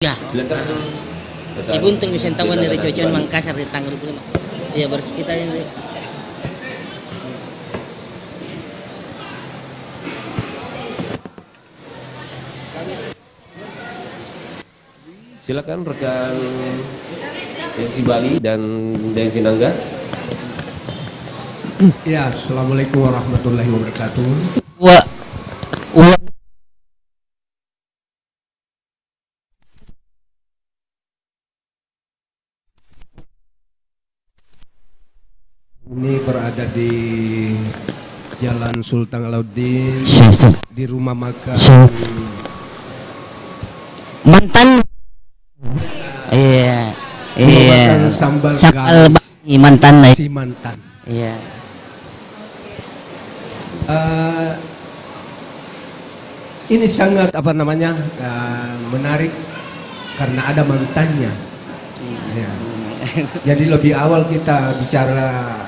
Ya, si Buntung wisatawan dari Cuacuan Mangkasar di tanggal 25. Iya, kita ini. Silakan rekan Densi Bali dan Densi Nangga. Ya, assalamualaikum warahmatullahi wabarakatuh. Ini berada di Jalan Sultan Alauddin di rumah makan mantan. Iya, makan sambal Bali mantan. si mantan. Iya. Ini sangat menarik karena ada mantannya. Ya. Jadi lebih awal kita bicara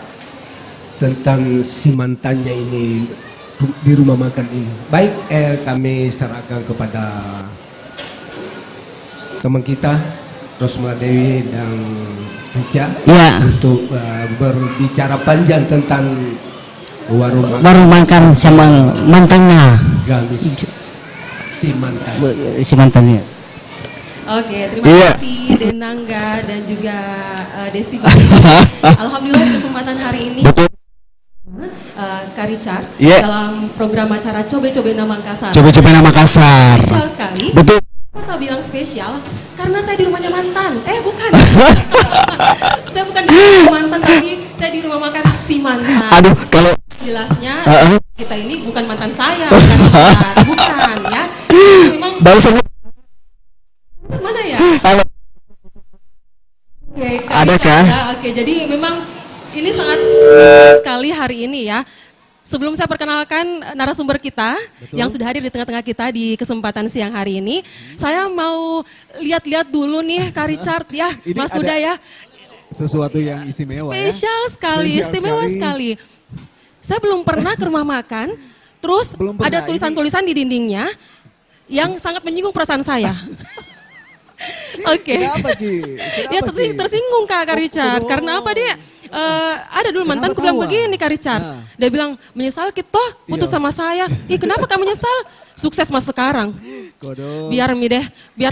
tentang si mantannya ini di rumah makan ini. Baik, kami serahkan kepada teman kita Rosmala Dewi dan Rica untuk berbicara panjang tentang warung makan sama mantannya. Gamis si mantannya. Oke, terima kasih Denangga dan juga Desi Bali. Alhamdulillah di kesempatan hari ini Kak Richard dalam program acara Cobe-Cobe Nama Makassar. Coba-coba Nama Makassar. Spesial sekali. Betul. Saya bilang spesial karena saya di rumahnya mantan. Bukan. Saya bukan di rumah mantan, tapi saya di rumah makan si mantan. Aduh, kalau jelasnya kita ini bukan mantan saya, bukan ya. Memang baru sebut mana ya? halo. Oke, Adakah? Ya, oke, jadi memang ini sangat spesial sekali hari ini ya. Sebelum saya perkenalkan narasumber kita yang sudah hadir di tengah-tengah kita di kesempatan siang hari ini, saya mau lihat-lihat dulu nih Kak Richard ya, Mas Huda ya. Sesuatu yang istimewa Spesial sekali, istimewa sekali. Saya belum pernah ke rumah makan, terus ada tulisan-tulisan di dindingnya yang sangat menyinggung perasaan saya. Oke. Kenapa Ki? Ya tersinggung Kak Richard, karena apa dia? Ada dulu mantanku bilang begini Kak Richard, dia bilang menyesal kita putus sama saya. Kenapa kamu menyesal? Sukses mas sekarang. Biar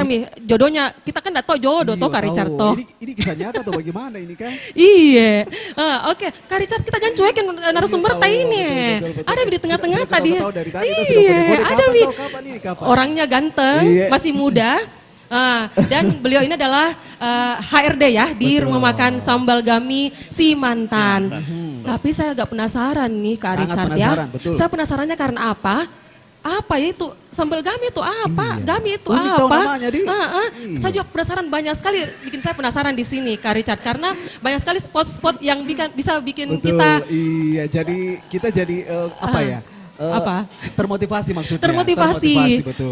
mi jodohnya, kita kan enggak tahu jodoh toh Kak Richard toh. Ini kisah nyata atau bagaimana ini kan? Iya. Oke, Kak Richard kita jangan cuekin narasumber ini. Ada di tengah-tengah tadi. Iya, ada mi. Orangnya ganteng, masih muda. Dan beliau ini adalah HRD ya di rumah makan Sambal Gami si mantan. Tapi saya agak penasaran nih Kak Richard ya. Betul. Saya penasarannya karena apa? Apa ya itu Sambal Gami itu apa? Gami itu Unik tahu apa? namanya, Saya juga penasaran, banyak sekali bikin saya penasaran di sini Kak Richard karena banyak sekali spot-spot yang bisa bikin kita. Iya, jadi kita jadi apa ya? Apa? Termotivasi maksudnya.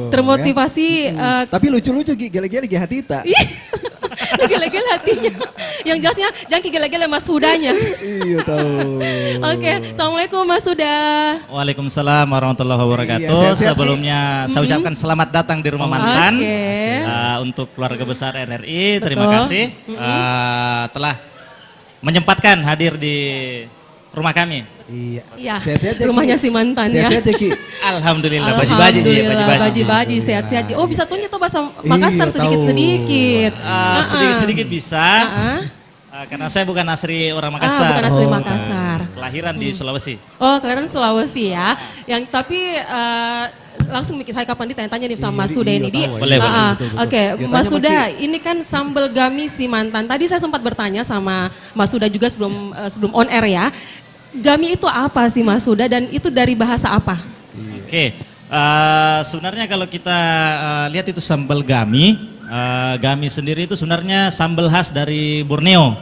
Termotivasi. Ya. Tapi lucu-lucu gila-gila hati kita. Gila-gila hatinya. Yang jelasnya jangan gila-gila Mas Hudanya. Iya tahu. Oke, Assalamualaikum Mas Huda. Waalaikumsalam warahmatullahi wabarakatuh. Sebelumnya saya ucapkan selamat datang di rumah mantan. Untuk keluarga besar RRI, terima kasih telah menyempatkan hadir di rumah kami. Iya. Rumahnya si mantan ya. Alhamdulillah. Baji-baji sehat-sehat. Oh bisa tunjuk tuh bahasa Makassar sedikit-sedikit. Sedikit-sedikit bisa. Karena saya bukan asli orang Makassar. Bukan asli Makassar. Kelahiran di Sulawesi. Oh, kelahiran Sulawesi ya. Yang tapi langsung saya kapan ditanya-tanya nih sama Mas Huda ini. Boleh. Oke, Mas Huda, ini kan Sambal Gami si mantan. Tadi saya sempat bertanya sama Mas Huda juga sebelum on air ya. Gami itu apa sih Mas Huda dan itu dari bahasa apa? Oke, sebenarnya kalau kita lihat itu sambal gami, gami sendiri itu sebenarnya sambal khas dari Borneo.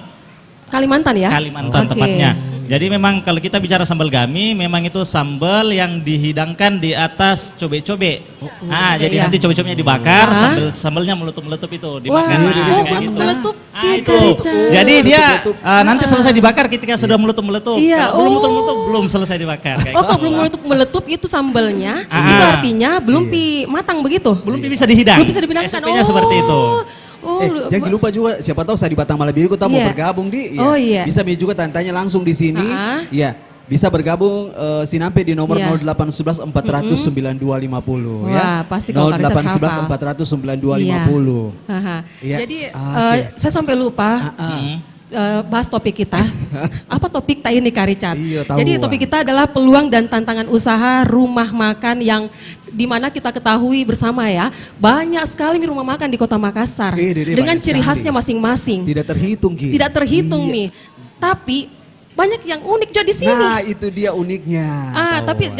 Kalimantan ya? Kalimantan tepatnya. Jadi memang kalau kita bicara sambal gami, memang itu sambal yang dihidangkan di atas cobe-cobe. Jadi nanti cobe-cobenya dibakar, sambalnya meletup-meletup itu dimakan. Meletup. Itu. Jadi dia nanti selesai dibakar ketika sudah meletup-meletup. Iya. Kalau belum meletup-meletup belum selesai dibakar. Kalau belum meletup itu sambalnya, itu artinya belum matang begitu. Belum bisa dihidang. Belum bisa dihidangkan. SOP-nya seperti itu. Jangan lupa juga, siapa tahu saya di Batang Malabiru kita mau bergabung di. Ya. Bisa juga tanya langsung di sini. Ya, bisa bergabung sinampe di nomor 0811 400 9250 ya. Wah, pasti kalau 0811 400 9250. Jadi saya sampai lupa. Bahas topik kita. Apa topik ini Kak Richard? Jadi topik kita adalah peluang dan tantangan usaha rumah makan yang dimana kita ketahui bersama ya, banyak sekali rumah makan di Kota Makassar dengan ciri khasnya masing-masing. Tidak terhitung, Ki. Tidak terhitung nih. Tapi banyak yang unik juga di sini. Nah, itu dia uniknya. Tapi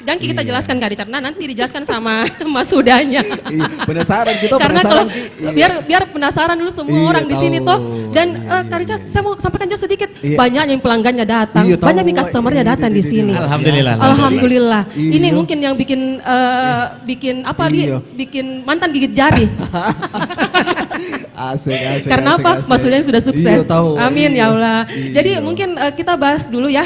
jangan kita jelaskan Kak Richard. Nah, nanti dijelaskan sama Mas Sudanya. Penasaran kita. Karena kalau biar penasaran dulu semua orang di sini toh. Dan Kak Richard, saya mau sampaikan juga sedikit. Banyak yang pelanggannya datang, banyak yang customernya datang di sini. Alhamdulillah. Ini mungkin yang bikin bikin mantan gigit jari. Asik. Karena apa? Mas Sudanya sudah sukses. Amin ya Allah. Jadi mungkin kita bahas dulu ya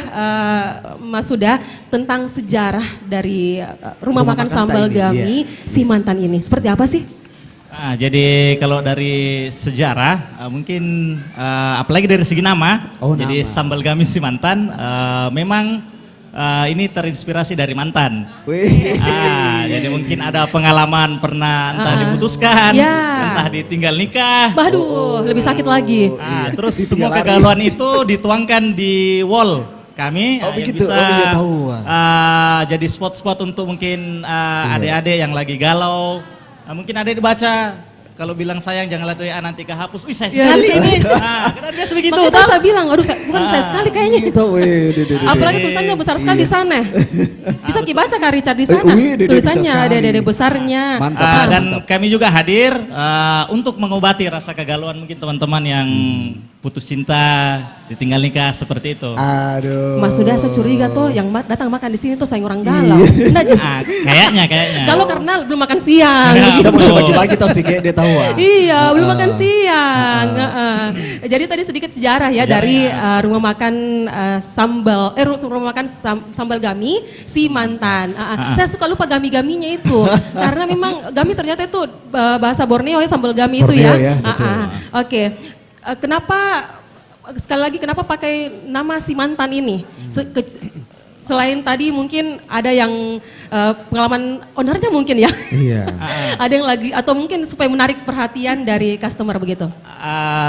Mas Suda tentang sejarah dari rumah makan sambal gami si mantan ini. Seperti apa sih? Jadi kalau dari sejarah mungkin apalagi dari segi nama, jadi sambal gami si mantan memang ini terinspirasi dari mantan. Jadi mungkin ada pengalaman pernah entah diputuskan, entah ditinggal nikah. Waduh, lebih sakit lagi. Terus semua kegalauan itu dituangkan di wall kami yang bisa jadi spot-spot untuk mungkin adik-adik yang lagi galau. Mungkin adik dibaca, kalau bilang sayang jangan lihat WA nanti kehapus. Wih saya sekali ini. Karena dia sebegitu. Makanya saya bilang, aduh bukan saya sekali kayaknya. Apalagi tulisannya besar sekali di sana. Bisa dibaca Kak Richard di sana. Tulisannya ada besarnya. Dan kami juga hadir untuk mengobati rasa kegalauan mungkin teman-teman yang putus cinta, ditinggal nikah seperti itu. Aduh. Mas sudah saya curiga tuh yang datang makan di sini tuh saya orang galau. Kayaknya. Galau karena belum makan siang. Kita mau bagi-bagi tau sih kayak dia tahu. Iya, belum makan siang. Jadi tadi sedikit sejarah ya dari rumah makan rumah makan sambal gami si mantan. Saya suka lupa gami-gaminya itu karena memang gami ternyata itu bahasa Borneo ya, sambal gami itu ya. Oke. Kenapa sekali lagi kenapa pakai nama si mantan ini? Selain tadi mungkin ada yang pengalaman ownernya mungkin ya. Iya. Ada yang lagi atau mungkin supaya menarik perhatian dari customer begitu.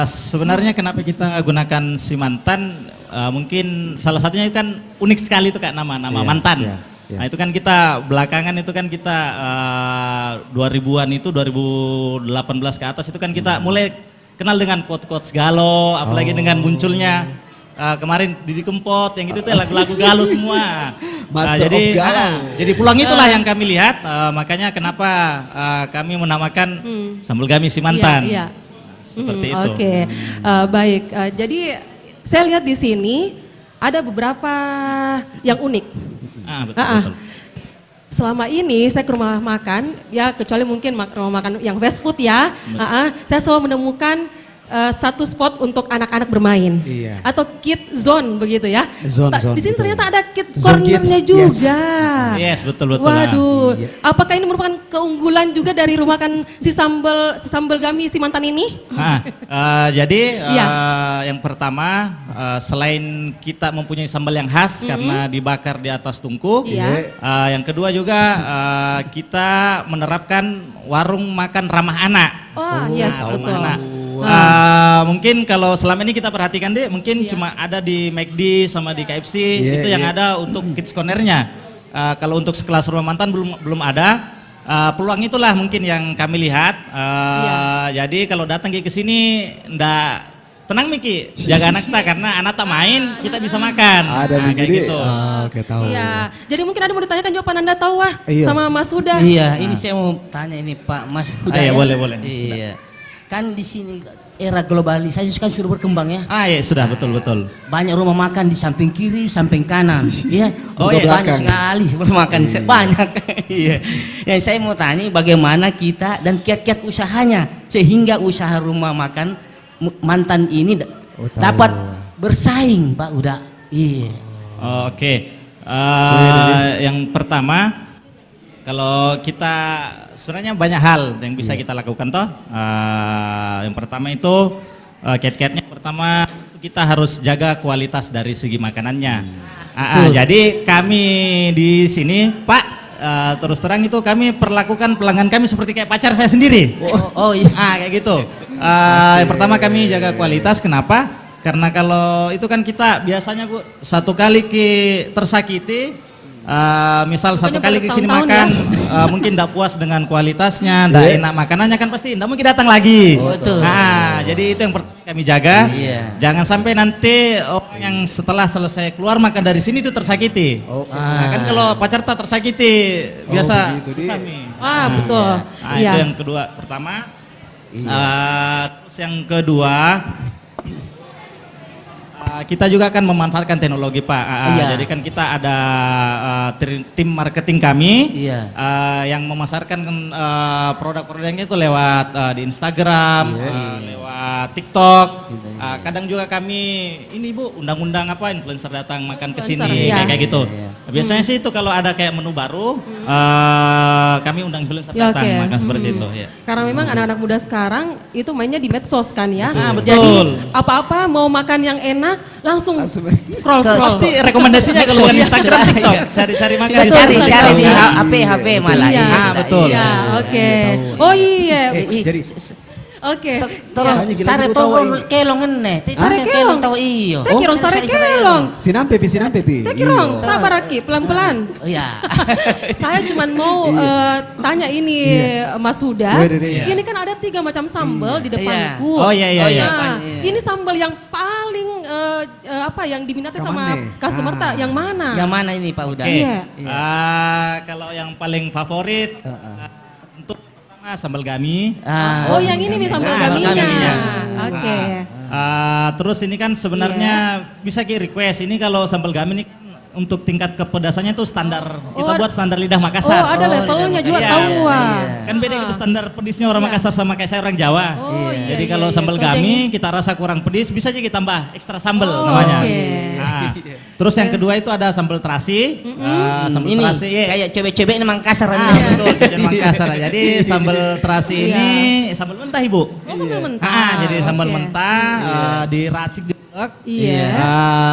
Sebenarnya kenapa kita gunakan si mantan? Mungkin salah satunya itu kan unik sekali itu Kak nama mantan. Nah itu kan kita belakangan itu kan kita 2000-an itu 2018 ke atas itu kan kita mulai kenal dengan quote-quote galau, apalagi dengan munculnya kemarin Didi Kempot yang gitu tuh lagu-lagu galau semua. Jadi peluang itulah yang kami lihat, makanya kenapa kami menamakan sambal gami si mantan. Seperti itu. Oke, baik. Jadi saya lihat di sini ada beberapa yang unik. Betul. Selama ini saya ke rumah makan, ya kecuali mungkin rumah makan yang fast food ya, saya selalu menemukan satu spot untuk anak-anak bermain atau kid zone begitu ya. Di sini ternyata ada kid cornernya juga. Yes, betul. Waduh, apakah ini merupakan keunggulan juga dari rumah makan si sambal gami si mantan ini? Jadi yang pertama selain kita mempunyai sambal yang khas karena dibakar di atas tungku, yang kedua juga kita menerapkan warung makan ramah anak. Betul. Mungkin kalau selama ini kita perhatikan deh, mungkin cuma ada di McD sama di KFC itu yang ada untuk kids cornernya. Kalau untuk sekelas rumah mantan belum ada. Peluang itulah mungkin yang kami lihat. Jadi kalau datang ke sini ndak tenang Miki, jaga anak kita karena anak tak main kita bisa makan. Ada kayak gitu. Oke, tahu. Iya. Jadi mungkin ada mau ditanyakan juga Pak Nanda tahu sama Mas Huda. Iya, ini saya mau tanya ini Pak Mas Huda. Boleh. Iya. kan di sini era globalisasi kan sudah berkembang ya. Iya sudah betul. Banyak rumah makan di samping kiri, samping kanan. Iya. Iya. Banyak sekali rumah makan banyak. Iya. Yang saya mau tanya bagaimana kita dan kiat-kiat usahanya sehingga usaha rumah makan mantan ini dapat bersaing, Pak Uda. Iya. Oke. Yang pertama, kalau kita sebenarnya banyak hal yang bisa kita lakukan toh. Yang pertama itu kiat-kiatnya pertama kita harus jaga kualitas dari segi makanannya. Jadi kami di sini Pak terus terang itu kami perlakukan pelanggan kami seperti kayak pacar saya sendiri. Iya. Kayak gitu. Yang pertama kami jaga kualitas. Kenapa? Karena kalau itu kan kita biasanya Bu satu kali tersakiti, misal satu kali ke sini makan, mungkin tidak puas dengan kualitasnya, tidak enak makanannya kan pasti tidak mungkin datang lagi. Betul. Jadi itu yang pertama kami jaga. Jangan sampai nanti orang yang setelah selesai keluar makan dari sini itu tersakiti. Kan kalau pacar tak tersakiti biasa. Betul. Itu yang kedua pertama. Terus yang kedua. Kita juga akan memanfaatkan teknologi Pak. Jadi kan kita ada tim marketing kami yang memasarkan produk-produknya itu lewat di Instagram, lewat TikTok. Kadang juga kami ini Bu undang-undang influencer datang makan ke sini kayak gitu. Biasanya sih itu kalau ada kayak menu baru kami undang influencer datang makan seperti itu. Karena memang anak-anak muda sekarang itu mainnya di medsos kan ya. Betul. Jadi apa-apa mau makan yang enak langsung scroll. Pasti rekomendasinya kalau di Instagram, TikTok, cari-cari makan. Cari di HP malah. Betul. Iya, oke. Oh iya. Jadi Oke. Tolong sare tolong kelong ene. Sare kelong tahu iyo. Teh kirong sare kelong. Sinampe pi. Teh kirong, sabar Aki, pelan-pelan. Iya. Saya cuma mau tanya ini Mas Huda. Ini kan ada 3 macam sambal di depanku. Iya. Ini sambal yang paling yang diminati sama customer yang mana? Yang mana ini Pak Huda? Kalau yang paling favorit untuk pertama sambal gami. Yang ini nih sambal gaminya. Oke. Terus ini kan sebenarnya bisa request ini kalau sambal gami ini untuk tingkat kepedasannya itu standar. Kita buat standar lidah Makassar. Ada levelnya juga tahu. Kan beda gitu standar pedisnya orang Makassar sama kayak saya orang Jawa. Jadi kalau sambal gami kita rasa kurang pedis bisa aja kita tambah ekstra sambal namanya. Terus yang kedua itu ada sambal terasi. Sambal ini terasi kayak cobek-cobek ini Makassar. Betul, jajan Makassar. Jadi sambal terasi ini sambal mentah Ibu. Sambal mentah. Jadi sambal mentah diracik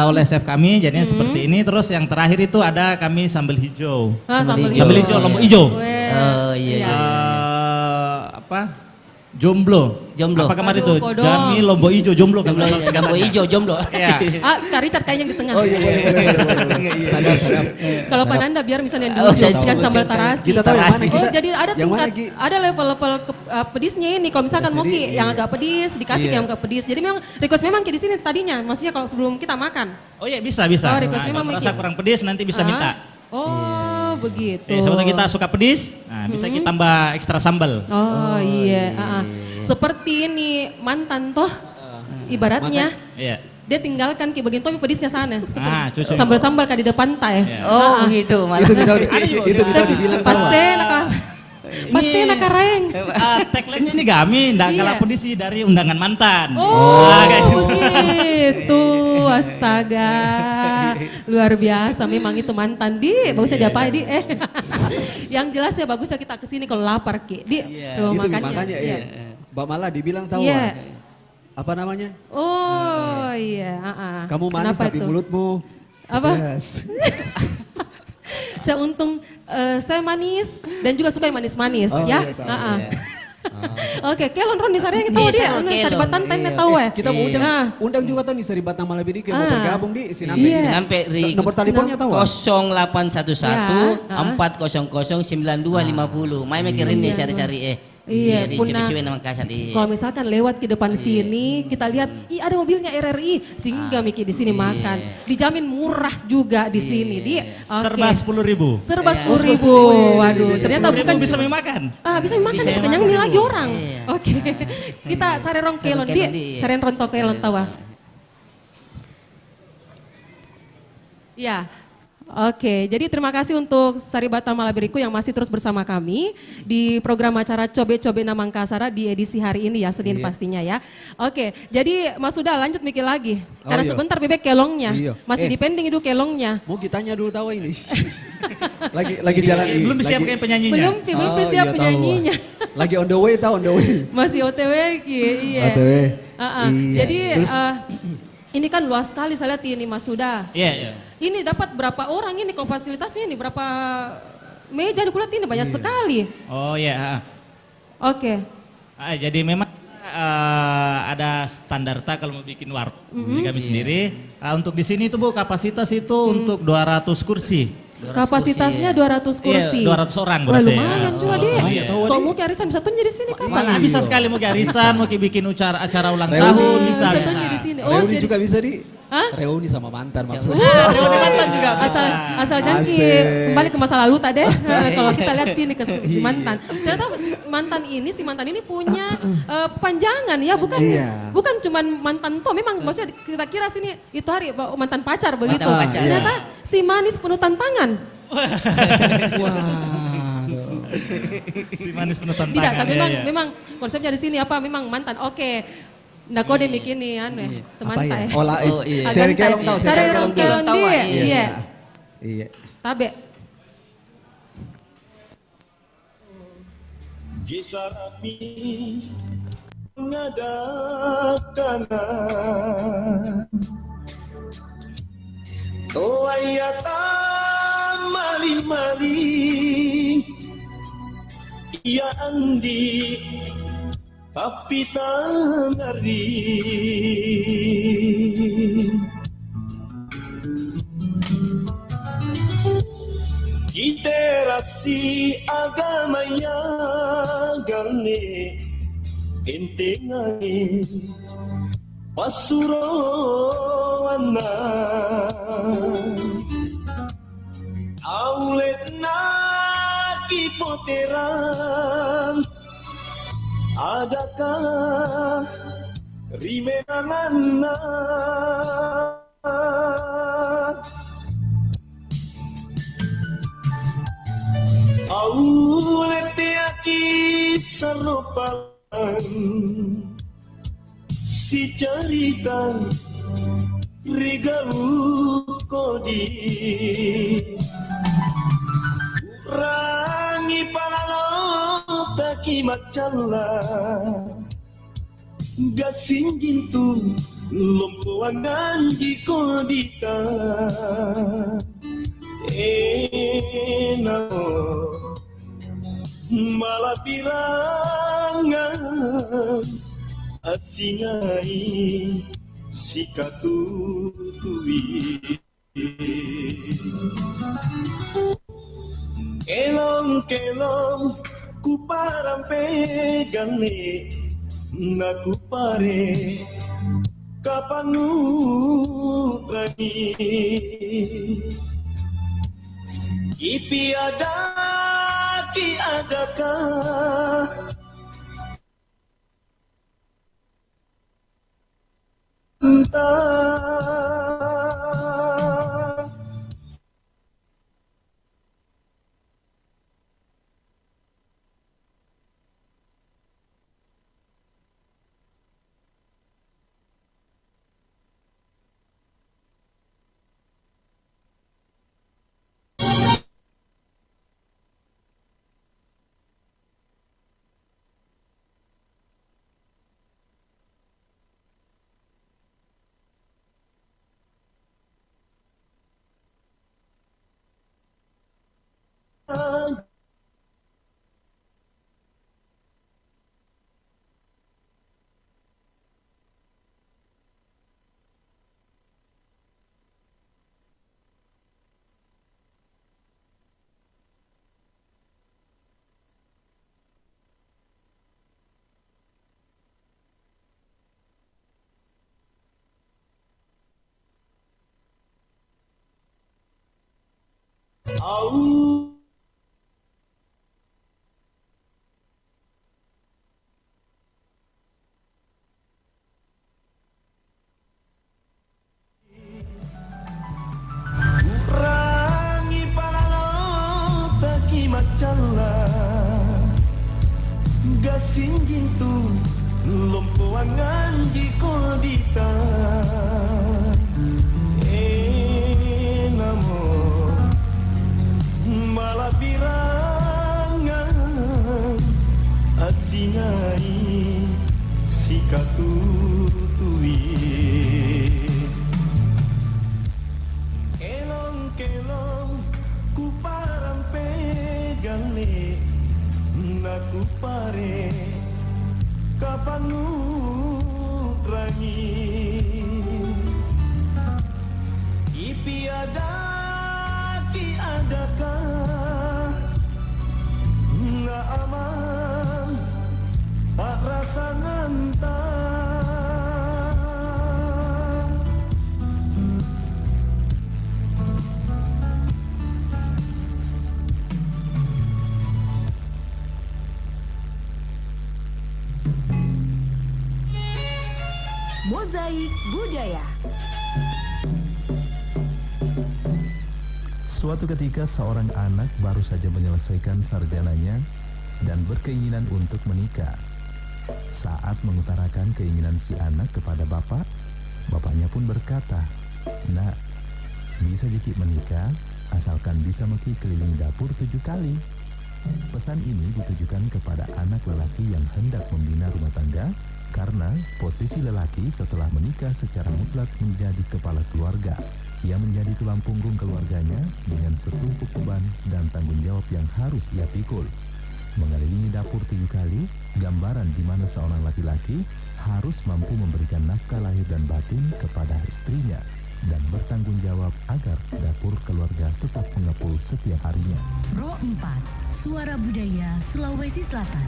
oleh chef kami jadinya seperti ini. Terus yang terakhir itu ada kami sambal hijau. Sambal hijau, lombok hijau. Jomblo. Apa kemarin itu? Gami lombok hijau jomblo. Lombok hijau jomblo. Kak Richard kayaknya di tengah. Boleh. Sadap. Kalau Pak Nanda biar misalnya dulu dengan sambal tarasi. Jadi ada tingkat, ada level-level pedisnya ini. Kalau misalkan mau yang agak pedis, dikasih yang agak pedis. Jadi memang request memang di sini tadinya. Maksudnya kalau sebelum kita makan. Bisa. Request memang kalau merasa kurang pedis nanti bisa minta. Begitu. Sebetulnya kita suka pedis, bisa kita tambah ekstra sambal. Seperti ini mantan toh, ibaratnya. Dia tinggalkan ke bagian topi pedisnya sana. Sambal-sambal kan di depan teh. Begitu. Itu bisa dibilang Pasti nakareng. Tagline-nya ini Gami, ndak kalah pedis sih dari undangan mantan. Begitu. Astaga. Luar biasa memang itu mantan bagusnya diapain Yang jelas ya bagusnya kita kesini kalau lapar di rumah makannya. Makanya Mbak Mala dibilang tahu apa namanya? Kamu manis tapi mulutmu apa? Saya untung saya manis dan juga suka yang manis-manis Oke, kelon Ron di sana kita tahu dia, sari Batanten tahu Kita mau undang juga tuh nih sari Batam Malabedi yang mau bergabung di Sinampe. Nomor teleponnya tahu? 0811 400 9250. Mai mikirin nih sari-sari Iya, di punah. Cewek-cewek Makassar. Iya. Kalau misalkan lewat ke depan sini, kita lihat, ih ada mobilnya RRI, sehingga Miki di sini makan. Dijamin murah juga di sini, di. Serba 10.000. Serba 10.000. Waduh, ternyata bukan bisa memakan. Bisa makan itu kenyang nih lagi orang. Oke. Kita sarerong kelon di, saren rontok kelon tawa. Ya. Oke, jadi terima kasih untuk Saribata Malabiriku yang masih terus bersama kami di program acara Cobe-Cobe na Mangkasara di edisi hari ini ya, Senin pastinya ya. Oke, jadi Mas Sudah lanjut mikir lagi. Karena sebentar bebek kelongnya, masih dipending itu kelongnya. Mau kitanya dulu tahu ini. lagi jalan ini. Belum siap kayak penyanyinya. Belum siap penyanyinya. Lagi on the way tahu on the way. Masih OTW iya. OTW. Jadi ini kan luas sekali saya lihat ini Mas Sudah. Iya. Ini dapat berapa orang ini kalau fasilitasnya ini berapa meja di kulit ini banyak sekali. Oh iya. Oke. Jadi memang ada standar kalau mau bikin warung di kami sendiri. Untuk di sini itu Bu kapasitas itu untuk 200 kursi. Kapasitasnya 200 kursi. Iya, 200 orang Wah berarti. lumayan juga deh. Kalau mau ke arisan bisa tuh di sini kapan? Bisa sekali mau ke arisan, mau bikin acara ulang tahun bisa. Bisa tuh di sini. Reuni juga bisa di. Reuni sama mantan maksudnya. Reuni mantan juga. Asal jangan kembali ke masa lalu tadi. Kalau kita lihat sini ke mantan. Ternyata si mantan ini punya panjangan ya, bukan cuma mantan tuh. Memang maksudnya kita kira sini itu hari mantan pacar begitu. Ternyata si manis penuh tantangan. Si manis penuh tantangan. Tidak, tapi memang konsepnya di sini apa? Memang mantan. Oke. Nah kok dia bikin nih teman saya. Olah seri kelong tahu, seri kelong tahu. Iya. Tabe. Gisarapi mengadakan toayata mali-mali ia andi tapi tanari literasi agama yang gane entengane pasurowana aulet na kipoteran adakah rimenanganna aulete aki serupan si cerita rigau kodi rangi palalo taki macala gasinjin tu lompoan nanji kodita enamo malapirangan asingai sikatutui kelong-kelong ku parampeganne naku pare kapanu lagi ipi ada ki adakah entah Kurangi palalo taki macala gasingging tu lompoangan di kodita namo malapirangan asingai sikatutui kelong ku parang pegang le naku pare kapan rangi ipi ada ki adakah nggak aman tak rasa ngantar Mozaik Budaya. Suatu ketika seorang anak baru saja menyelesaikan sarjananya dan berkeinginan untuk menikah. Saat mengutarakan keinginan si anak kepada bapak, bapaknya pun berkata, "Nak, bisa jadi menikah asalkan bisa meki keliling dapur 7 kali." Pesan ini ditujukan kepada anak lelaki yang hendak membina rumah tangga karena posisi lelaki setelah menikah secara mutlak menjadi kepala keluarga. Ia menjadi tulang punggung keluarganya dengan setumpuk beban dan tanggung jawab yang harus ia pikul. Mengelilingi dapur 7 kali, gambaran di mana seorang laki-laki harus mampu memberikan nafkah lahir dan batin kepada istrinya dan bertanggung jawab agar dapur keluarga tetap mengepul setiap harinya. Pro 4, Suara Budaya Sulawesi Selatan.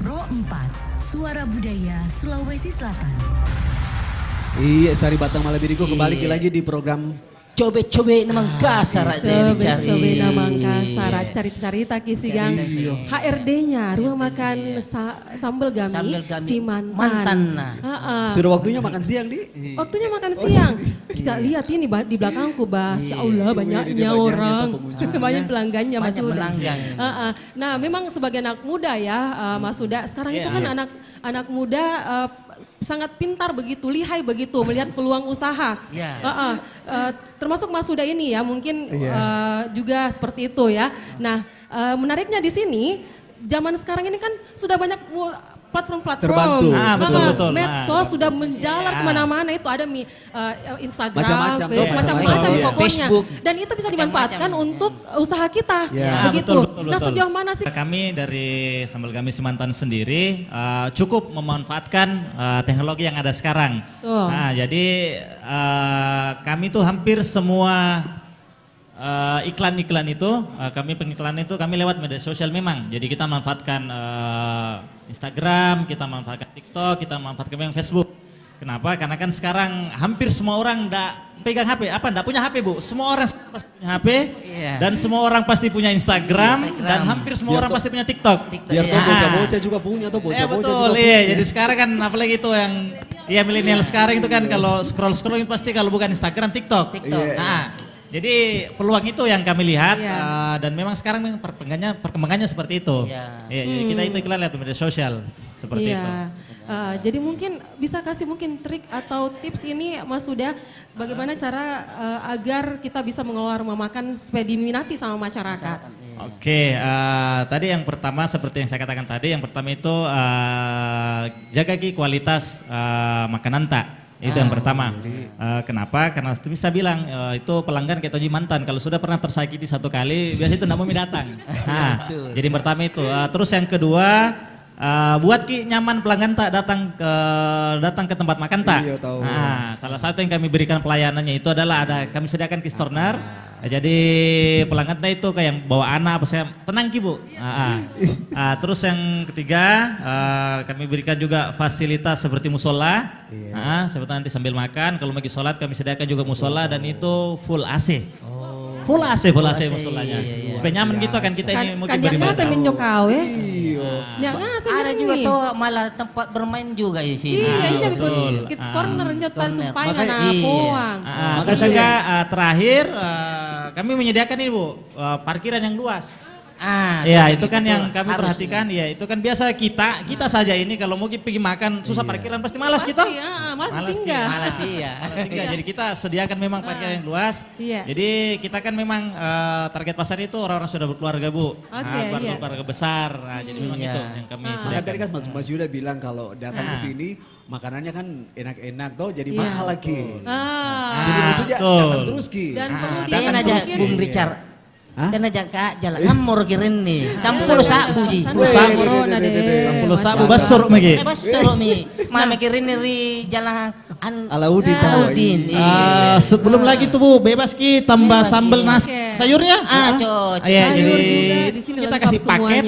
Pro 4, Suara Budaya Sulawesi Selatan. Iya, Sari Batang Malabiriko kembali lagi di program Cobe-cobe namang kasar aja dicari. Cobe namang kasar, cari-cerita kisigang HRD-nya, rumah makan sambal gami, si mantan. Sudah waktunya makan siang, Di. Waktunya makan siang. Kita lihat ini di belakangku, Masya Allah banyaknya orang. Banyak pelanggannya Mas Huda. Nah memang sebagai anak muda ya Mas Huda, sekarang itu kan anak muda sangat pintar begitu, lihai begitu melihat peluang usaha. Termasuk Mas Huda ini ya mungkin juga seperti itu ya. Nah menariknya di sini zaman sekarang ini kan sudah banyak platform-platform, betul. medsos sudah menjalar kemana-mana, itu ada Instagram, macam-macam pokoknya, Facebook. dan itu bisa dimanfaatkan untuk usaha kita, begitu. Nah sejauh mana sih? Kami dari Sambal Gami Simantan sendiri cukup memanfaatkan teknologi yang ada sekarang. Nah jadi kami tuh hampir semua iklan-iklan itu, pengiklan itu kami lewat media sosial memang. Jadi kita manfaatkan Instagram, kita manfaatkan TikTok, kita manfaatkan yang Facebook. Kenapa? Karena kan sekarang hampir semua orang ndak pegang HP, ndak punya HP Bu. Semua orang pasti punya HP, dan semua orang pasti punya Instagram, dan hampir semua orang pasti punya TikTok. Biar tuh bocah-bocah juga punya tuh, bocah-bocah juga punya. Jadi sekarang kan apalagi itu yang milenial sekarang itu kan kalau scroll itu pasti kalau bukan Instagram, TikTok. Nah, jadi peluang itu yang kami lihat dan memang sekarang perkembangannya seperti itu. Kita itu iklan lihat di media sosial seperti itu. Jadi mungkin bisa kasih mungkin trik atau tips ini Mas Huda, bagaimana cara agar kita bisa mengelola rumah makan supaya diminati sama masyarakat. Oke, tadi yang pertama seperti yang saya katakan tadi, yang pertama itu jaga kualitas makanan tak. Itu yang pertama. Kenapa? Karena bisa bilang itu pelanggan kita uji mantan. Kalau sudah pernah tersakiti satu kali, biasanya itu tidak mau datang. Nah, jadi yang pertama itu. Terus yang kedua, buat nyaman pelanggan tak datang ke tempat makan tak. Iya, tahu. Nah, salah satu yang kami berikan pelayanannya itu adalah kami sediakan Kistorner. Jadi pelanggannya itu kayak yang bawa anak apa saya tenang Ki Bu. Terus yang ketiga kami berikan juga fasilitas seperti musola. Seperti nanti sambil makan kalau lagi sholat kami sediakan juga musola dan itu full AC. Full AC musolanya. Supaya nyaman gitu kan kita ini mungkin beribadah. Kan yang kau ada juga tuh malah tempat bermain juga di sini. Iya, ini betul. Kids corner nyotan supaya anak puang. Makanya terakhir kami menyediakan ini Bu, parkiran yang luas. Iya itu kan yang kami perhatikan ya itu kan biasa kita saja ini kalau mau pergi makan susah parkiran pasti malas kita. Malas singgah. Malas iya. Jadi kita sediakan memang parkiran yang luas. Jadi kita kan memang target pasar itu orang-orang sudah berkeluarga Bu. Keluarga besar. Nah, jadi memang itu yang kami sediakan. Tadi kan Mas Yuda bilang kalau datang ke sini makanannya kan enak-enak tuh jadi mahal lagi. Jadi maksudnya datang terus Ki. Dan perlu datang aja Bung Richard. Karena jaka jalan ngamur kirin nih. 10 sabu ji. 10 sabu basur magi. Basur mi. Mama kirin ri jalan Alaudin. Sebelum lagi tuh Bu, bebas Ki tambah sambal nasi sayurnya. Cocok. Iya, jadi kita kasih paket.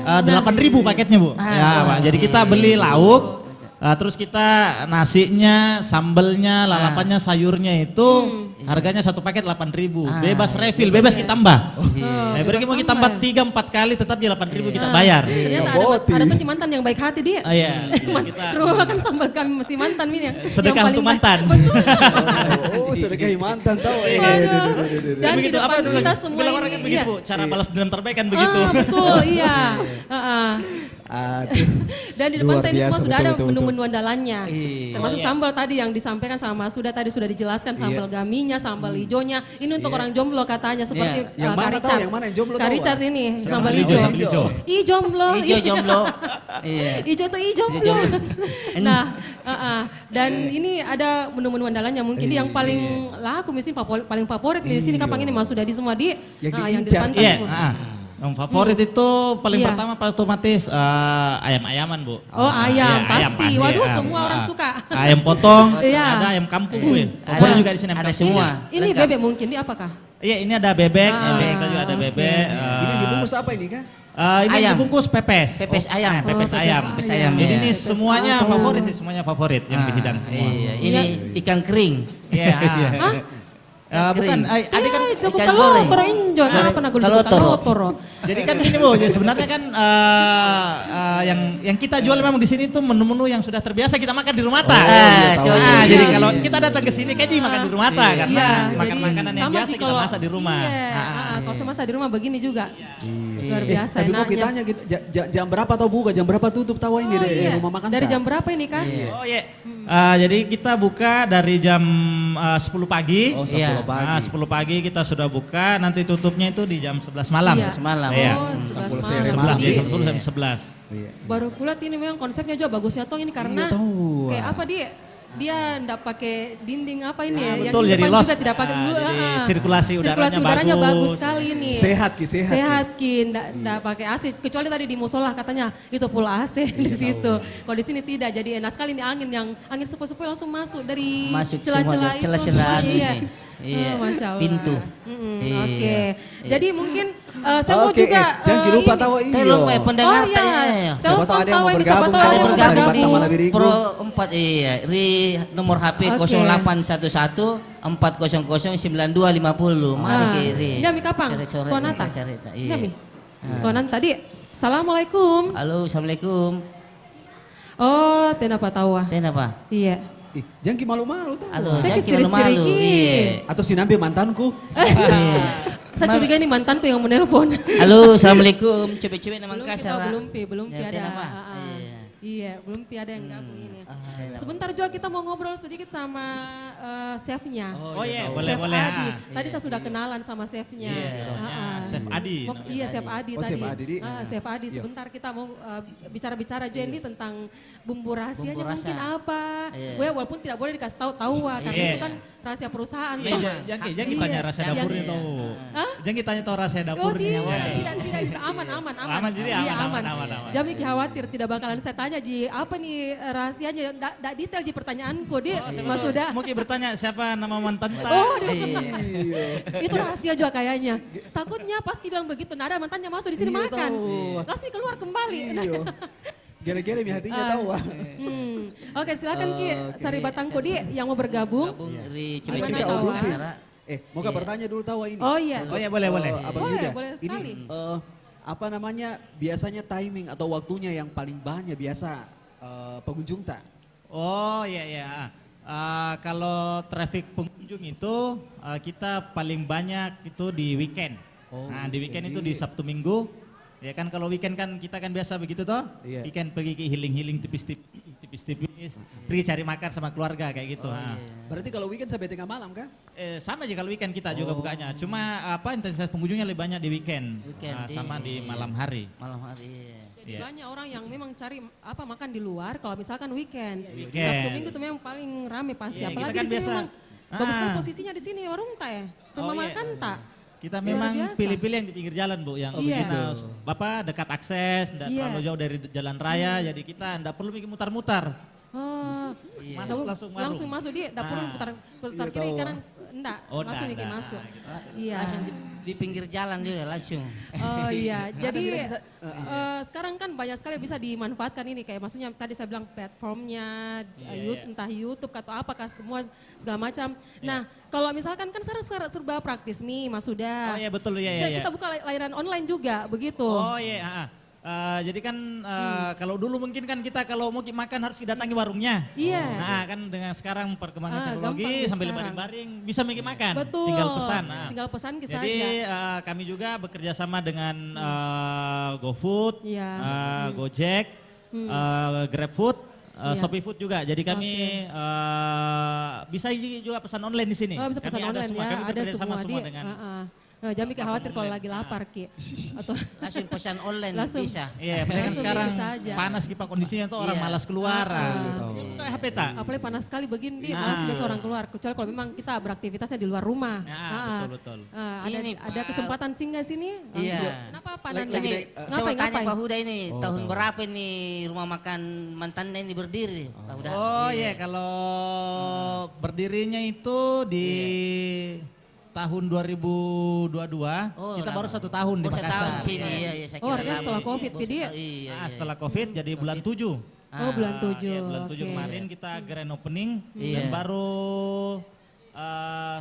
8.000 paketnya Bu. Ya, Pak. Jadi kita beli lauk. Terus kita nasinya, sambelnya, lalapannya, sayurnya itu harganya satu paket 8.000. Bebas refill, bebas kita tambah. Berarti mau kita tambah 3-4 kali tetap di 8.000 kita bayar. Ternyata ada tuh mantan yang baik hati dia. Rumah kan sambal kami masih mantan ini yang sedekah untuk mantan. Sedekah mantan tahu. Dan di depan kita semua bilang orang kan begitu Bu, cara balas dendam terbaik kan begitu. Betul, iya. Dan di depan tadi semua sudah ada menu-menu andalannya. Termasuk sambal tadi yang disampaikan sama Mas Suda tadi sudah dijelaskan sambal gaminya, sambal hijaunya. Ini untuk orang jomblo katanya seperti Kak Richard. Yang mana yang jomblo? Kak Richard ini sambal hijau. Jomblo. Hijau jomblo. Hijau tuh jomblo. Nah, dan ini ada menu-menu andalannya mungkin yang paling laku misalnya paling favorit di sini kapan ini Mas Suda di semua yang di depan semua. Yang favorit itu paling pertama otomatis ayam-ayaman Bu. Oh ayam pasti, waduh semua orang suka. Ayam potong, ada ayam kampung Bu. Favorit juga di sini ada semua. Ini bebek mungkin, ini apakah? Iya ini ada bebek, kita juga ada bebek. Ini dibungkus apa ini Kak? Ini dibungkus pepes. Pepes ayam. Pepes ayam. Jadi ini semuanya favorit sih, semuanya favorit yang dihidang semua. Ini ikan kering. Iya. Bukan, adik kan ikan goreng. Enjoy, kenapa nak gulung Jadi kan gini Bu, jadi sebenarnya kan yang kita jual memang di sini tuh menu-menu yang sudah terbiasa kita makan di rumah jadi kalau kita datang ke sini kayak makan di rumah karena makan makanan yang biasa kita masak di rumah. Kalau saya masak di rumah begini juga. Luar biasa. Tapi mau kita tanya jam berapa atau buka, jam berapa tutup tahu ini dari rumah makan? Dari jam berapa ini Kak? Jadi kita buka dari jam 10 pagi. 10 pagi. 10 pagi kita sudah buka, nanti tutupnya itu di jam 11 malam. 11 malam. Oh, 11 malam. Jam 10 sampai 11. Baru kulihat ini memang konsepnya juga bagusnya Tong ini karena kayak apa dia enggak pakai dinding apa ini ya, betul, yang di jadi depan los. juga tidak pakai Jadi sirkulasi udaranya bagus sekali ini. Sehat Ki. Enggak pakai AC kecuali tadi di musola katanya itu full AC di situ. Kalau di sini tidak, jadi enak sekali ini angin sepoi-sepoi langsung masuk dari celah-celah itu. Iya, Masya Allah. Pintu. Oke. Jadi mungkin saya mau juga jangan lupa tahu pendengar siapa tahu ada yang mau bergabung dari Batam Malabirigo. Pro 4 ri nomor HP 0811 400 9250. Mari kiri. Nyami kapan? Tuanata. Nyami. Tuanan tadi. Assalamualaikum. Halo, assalamualaikum. Oh, tenapa tahu? Tenapa? Iya. Jangan malu-malu tuh. Jangan malu-malu. Atau si Nambi mantanku. Saya curiga ini mantanku yang menelpon. Halo, assalamualaikum. Cewek-cewek nama kasar. Belum ada. Iya, belum ada yang gabung ini. Sebentar juga kita mau ngobrol sedikit sama chefnya. Boleh. Tadi saya sudah kenalan sama chefnya. Chef Adi. Iya, Chef Adi Oh, tadi. Chef Adi, Di. Chef Adi, Iya. sebentar kita mau bicara-bicara aja ini tentang bumbu rahasianya Bumbu rasa. mungkin apa. Iya. Walaupun tidak boleh dikasih tahu karena Iya. itu kan rahasia perusahaan. Iya, jangan Iya. tanya rahasia Yang- dapurnya tahu. Hah? Jangan tanya tahu rahasia Oh dapurnya. tidak bisa, aman. Aman, jadi Iya, aman. Jangan mikir khawatir, tidak bakalan saya tanya Ji, apa nih rahasianya, nggak detail Ji pertanyaanku, Di, Mas Sudah. Mau bertanya siapa nama mantan tak? Oh, itu rahasia juga kayaknya. Takutnya pas Ki bilang begitu, nada mantannya masuk di sini Iya, makan. tahu. Langsung keluar kembali. Iya. Gere-gere mi hatinya tahu. Oke, silakan Ki, Sari Batangku Di yang mau bergabung. Di Gimana Cibinong tahu, acara. Mau bertanya dulu tahu ini. Oh iya. Oh ya boleh. Abang Boleh, Yuda, boleh sekali. Ini apa namanya biasanya timing atau waktunya yang paling banyak biasa pengunjung tak? Oh iya. Kalau traffic pengunjung itu kita paling banyak itu di weekend. Nah di weekend itu di Sabtu Minggu. Ya kan kalau weekend kan kita kan biasa begitu toh. Iya. Weekend pergi ke healing tipis-tipis, pergi cari makan sama keluarga kayak gitu. Berarti kalau weekend sampai tengah malam kah? Sama aja kalau weekend kita juga bukanya. Cuma intensitas pengunjungnya lebih banyak di weekend, sama di malam hari. Malam hari. Jadi banyak orang yang memang cari makan di luar kalau misalkan weekend. Weekend. Sabtu Minggu itu memang paling rame pasti. Iya, Apalagi kita kan di sini biasa. memang bagus sekali posisinya di sini warung tak ya? Rumah makan tak? Kita Luar memang biasa. pilih-pilih yang di pinggir jalan Bu, yang Iya. kita dekat akses, tidak terlalu jauh dari jalan raya, jadi kita tidak perlu bikin mutar-mutar. Oh, Masuk langsung masuk dia, tak perlu putar kiri kanan, enggak, langsung enggak. masuk. Iya. Langsung di pinggir jalan juga langsung. Oh iya, jadi sekarang kan banyak sekali bisa dimanfaatkan ini kayak maksudnya tadi saya bilang platformnya, entah YouTube atau apakah semua segala macam. Nah kalau misalkan kan sekarang serba praktis nih Mas Sudah. Oh iya betul ya. Kita buka layanan online juga begitu. Oh iya. Jadi kan kalau dulu mungkin kan kita kalau mau makan harus datangi warungnya. Iya. Nah kan dengan sekarang perkembangan teknologi gampang sambil sekarang. baring-baring bisa makan. Betul. Tinggal pesan. Tinggal pesan ke Jadi kami juga bekerja sama dengan GoFood, Iya. Gojek, GrabFood, Iya. Shopee Food juga. Jadi kami bisa juga pesan online di sini. Oh, bisa pesan Kami online semua, ya, kami ada bekerja sama semua dengan jangan mikir khawatir kalau lagi lapar Ki. Atau Langsung pesan online Langsung. bisa. Iya, kan Langsung sekarang bisa aja. panas kita kondisinya tuh orang Iya. malas keluar. Kayak HP tak? apalagi panas sekali begini, malas biasa orang keluar. Kecuali kalau memang kita beraktivitasnya di luar rumah. Ya, betul. Ada kesempatan singgah sini? Langsung. Iya. Kenapa Pak Lagi- Nanda? lagi Ini naik, saya mau tanya Ngapain? Pak Huda ini tahun berapa ini rumah makan mantannya ini berdiri Pak Huda? Oh iya, kalau berdirinya itu di tahun 2022, kita baru 1 tahun di Makassar. Setahun sini iya saya Oh, kira artinya lama. setelah Covid, jadi Iya. Setelah Covid jadi bulan 7. Oh, bulan 7. Iya, bulan 7 oke. kemarin kita grand opening Iya. dan baru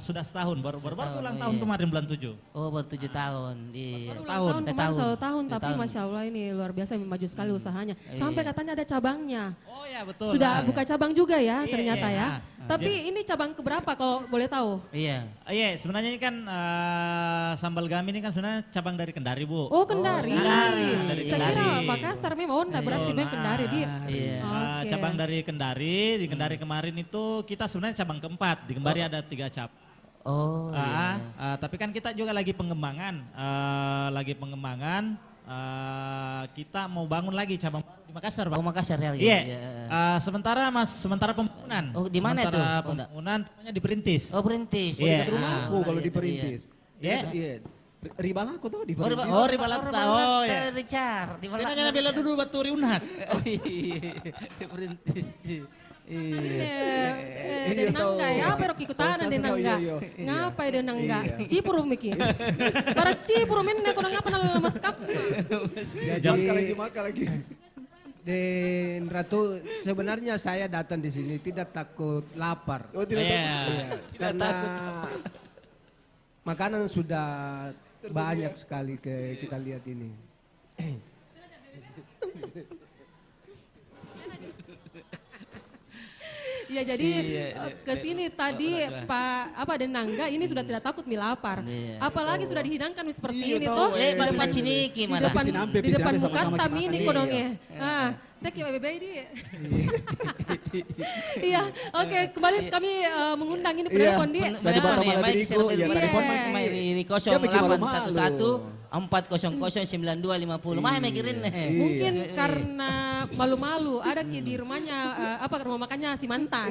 sudah setahun, baru ulang tahun kemarin bulan 7. Oh baru 7 tahun. Iya. Ulang tahun kemarin Tahun. 1 tahun, tapi Tahun. Masya Allah ini luar biasa maju sekali usahanya. Sampai katanya ada cabangnya. Oh ya betul. Sudah buka cabang juga ya Iya, ternyata iya. ya. Tapi ini cabang keberapa kalau boleh tahu? Iya. Iya, sebenarnya ini kan sambal gami ini kan sebenarnya cabang dari Kendari, Bu. Oh Kendari. dari Saya kira Kendari. Makassar memang, oh enggak, berarti memang Kendari dia. Iya. Oke. Cabang dari Kendari, di Kendari kemarin itu kita sebenarnya cabang keempat. Di Kendari ada 3 cabang. Oh iya. Tapi kan kita juga lagi pengembangan, kita mau bangun lagi cabang baru di Makassar, Pak. Oh Makassar ya. Iya. Sementara pembangunan. Oh, di mana itu? Sementara pembangunan namanya di Perintis. Oh Perintis. Iya. Dekat rumahku kalau di Perintis. Iya. Iya. Ribalaku tuh di Oh Perintis. Ribalata. Oh ya. Richard. Di Kita jangan bela dulu batu Riunhas. Oh iya. Perintis. Denangga ya, pero kikutanan denangga. Ngapa denangga? Cipuru miki. Para cipuru menne kono ngapa nang maskap. Maka lagi. Dan Ratu, sebenarnya saya datang di sini tidak takut lapar. Oh tidak tahu. Iya, karena makanan sudah banyak sekali kita lihat ini. Ya jadi ke sini tadi Pak Denangga ini sudah tidak takut mie lapar. Apalagi sudah dihidangkan seperti ini toh. Pak Ciniki Di malah. depan Sinampe di depan sama-sama muka kita kami ini makan. kodongnya. Tek ya baby. Iya, oke kembali kami mengundang ini penelpon di. Saya di Batam Malabiriku, ya telepon di 0811 400 9250. Mah mikirin mungkin karena malu-malu ada di rumahnya rumah makannya si mantan.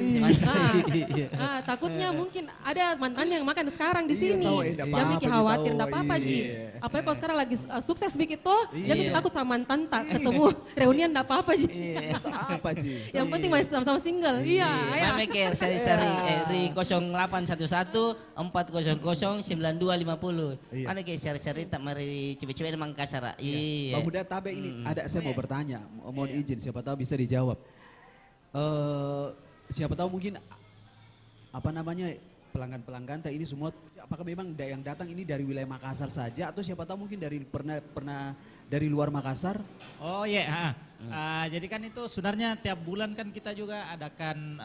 Takutnya mungkin ada mantan yang makan sekarang di sini. Dia mikir khawatir enggak apa-apa Ji. Apalagi kalau sekarang lagi sukses begitu, dia mikir takut sama mantan tak ketemu reunian enggak apa-apa Ji. Apa Ji? Yang penting masih sama-sama single. Iya. Saya mikir seri di 0811 400 9250. Ada kayak seri-seri tak mari cewek-cewek emang kasar. Iya. Bang Huda Tabe ini ada saya mau bertanya, mohon izin siapa tahu bisa dijawab. Siapa tahu mungkin pelanggan-pelanggan ini semua apakah memang yang datang ini dari wilayah Makassar saja atau siapa tahu mungkin dari pernah dari luar Makassar? Oh iya, jadi kan itu sebenarnya tiap bulan kan kita juga adakan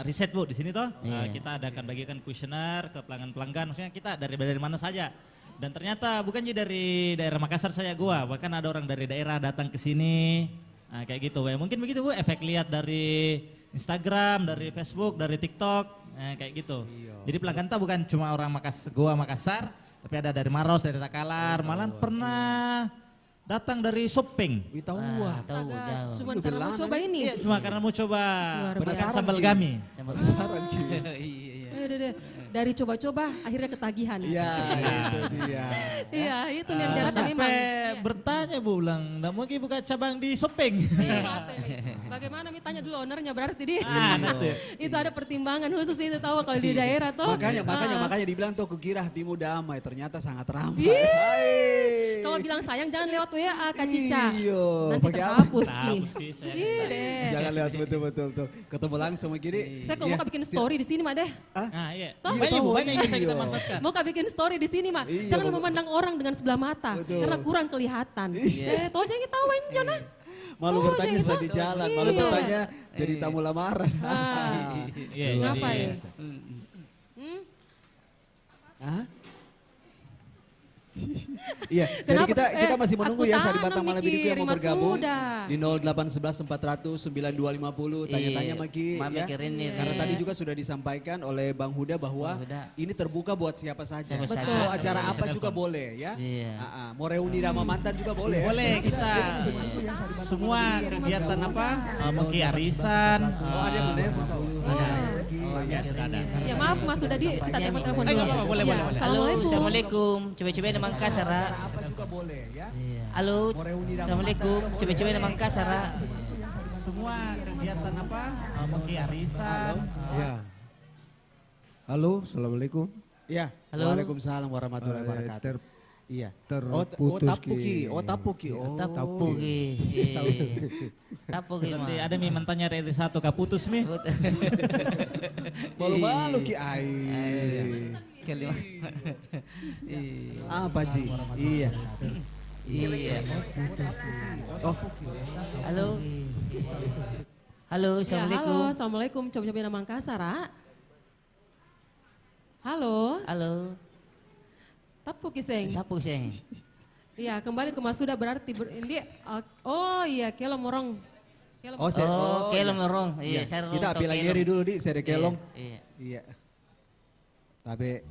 riset Bu di sini toh. Kita adakan bagikan kuesioner ke pelanggan-pelanggan, maksudnya kita dari mana saja. Dan ternyata bukan aja dari daerah Makassar saja gua, bahkan ada orang dari daerah datang ke sini. Nah, kayak gitu ya. Mungkin begitu Bu, efek lihat dari Instagram, dari Facebook, dari TikTok, kayak gitu. Jadi pelanggan tuh bukan cuma orang Makassar, tapi ada dari Maros, dari Takalar, malah pernah datang dari Sopeng. Tahu Cuma karena mau coba ini. Iya, cuma karena mau coba sambal gami. Penasaran Dari coba-coba akhirnya ketagihan. Iya, itu dia. Iya, itu yang jarang memang. Bertanya Bu ulang, nggak mungkin buka cabang di Sopeng. Bagaimana tanya dulu ownernya berarti dia. Itu ada pertimbangan khusus itu tahu kalau di daerah tuh. Makanya dibilang tuh kukira hatimu damai, ternyata sangat ramai. Kalau bilang sayang jangan lewat WA Kak Cica. Nanti Pakai terhapus Jangan lewat betul. Ketemu langsung begini. Saya kok mau bikin story di sini Mak deh. Iya. Banyak yang bisa kita manfaatkan. Mau bikin story di sini Mak. Jangan memandang orang dengan sebelah mata karena kurang kelihatan. Toh jangan kita tahu Jona. Malu bertanya saat di jalan, malu bertanya jadi tamu lamaran. Ngapain? Iya, jadi kita masih menunggu ya Sari Batam Malabiriku yang mau bergabung di 0811 400 9250 tanya-tanya Maki ya. Karena tadi juga sudah disampaikan oleh Bang Huda bahwa ini terbuka buat siapa saja. Mau acara apa juga boleh ya. Mau reuni sama mantan juga boleh. Boleh kita semua kegiatan mungkin arisan. Ada yang menelpon tahu. Ya sudah ada. Ya maaf Mas sudah kita telepon dulu. Boleh. Assalamualaikum. Coba-coba di Makassar. Apa juga boleh ya. Halo. Assalamualaikum. Coba-coba di Makassar. Semua kegiatan mungkin arisan. Ya. Halo, assalamualaikum. Ya. Halo. Waalaikumsalam warahmatullahi wabarakatuh. Iya. Terputus Tapuki. Tapuki. Nanti ada mantannya dari satu kaputus mi. Malu-malu Ki ai. Apa Ji? Iya. Oh. Halo. Halo, assalamualaikum. Halo, assalamualaikum. Coba-coba nama Makassar. Halo. Tapu Kiseng. Iya, kembali ke Mas Sudah berarti ini kelong morong. Kelong morong. Iya, kita bilang nyeri dulu di seri kelong. Iya. Tapi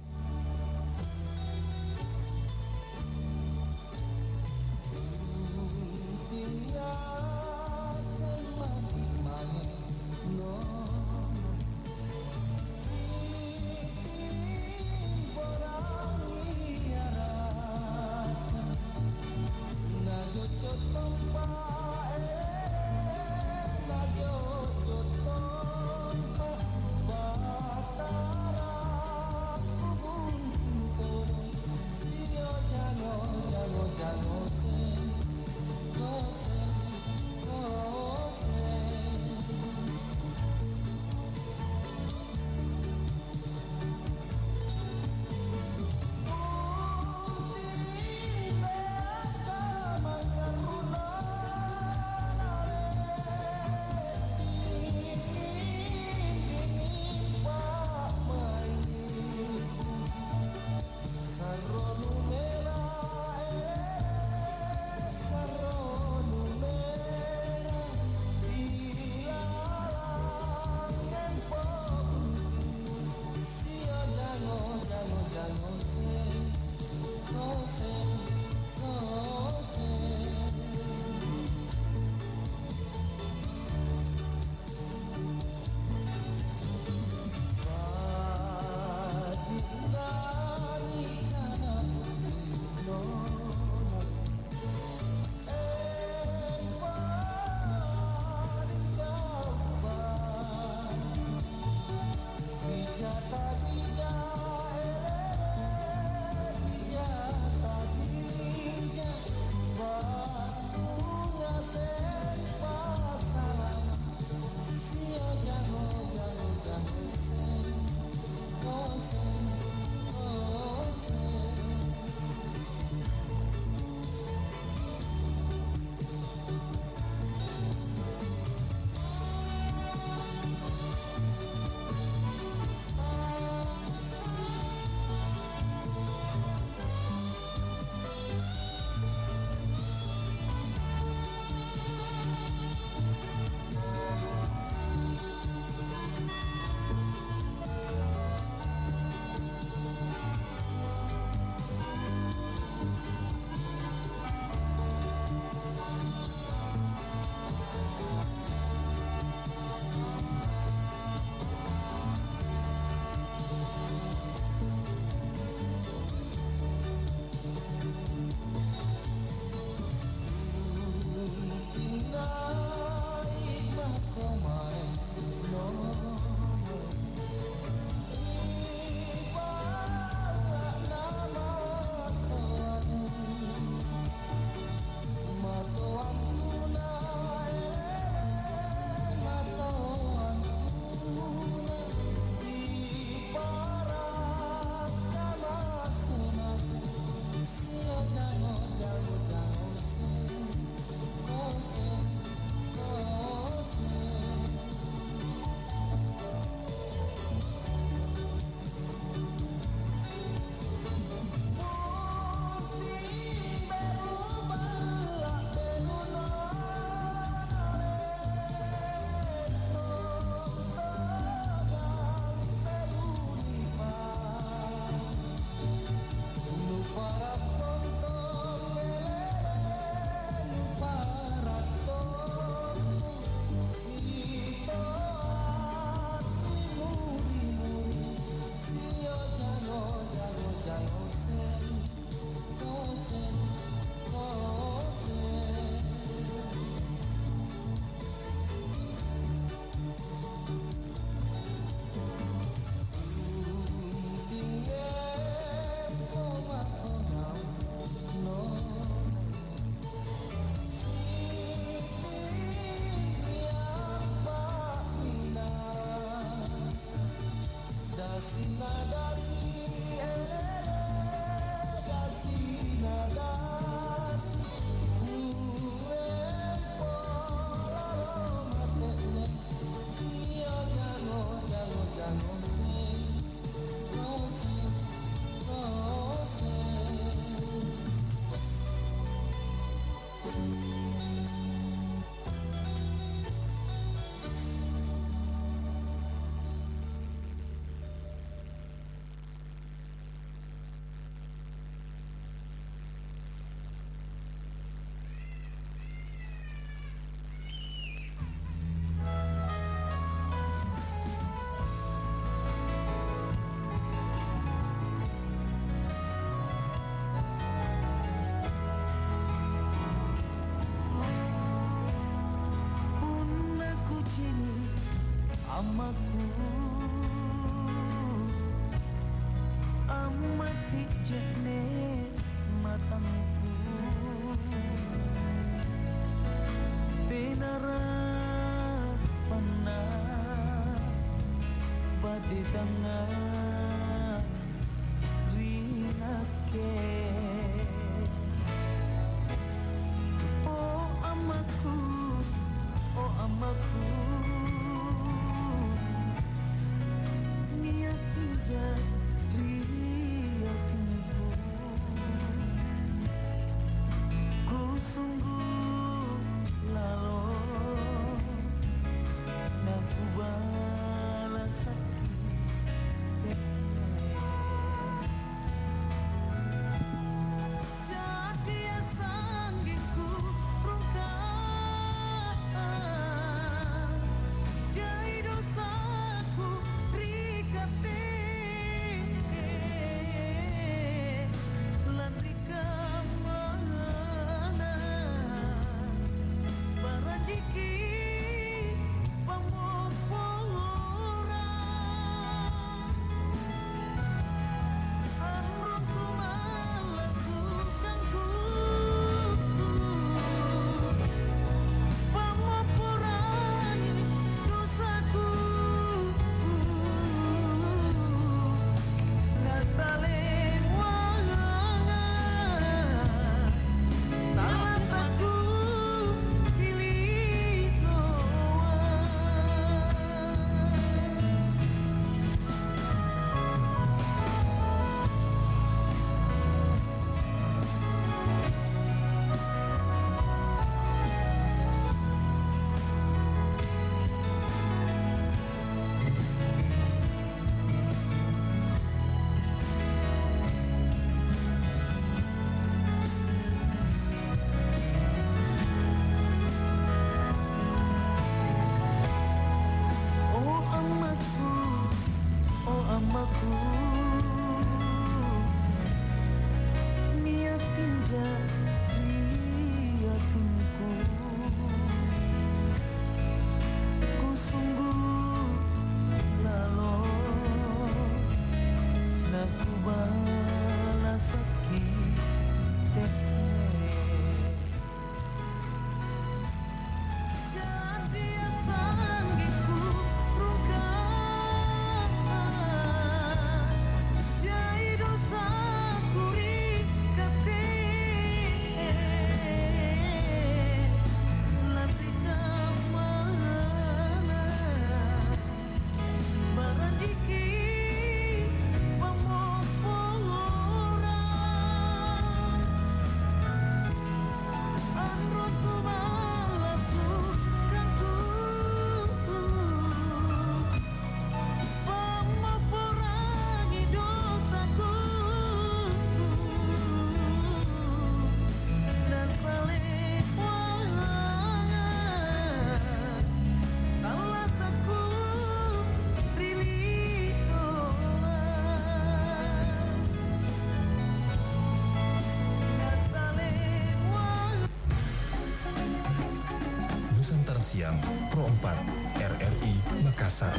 Siang Pro 4 RRI Makassar.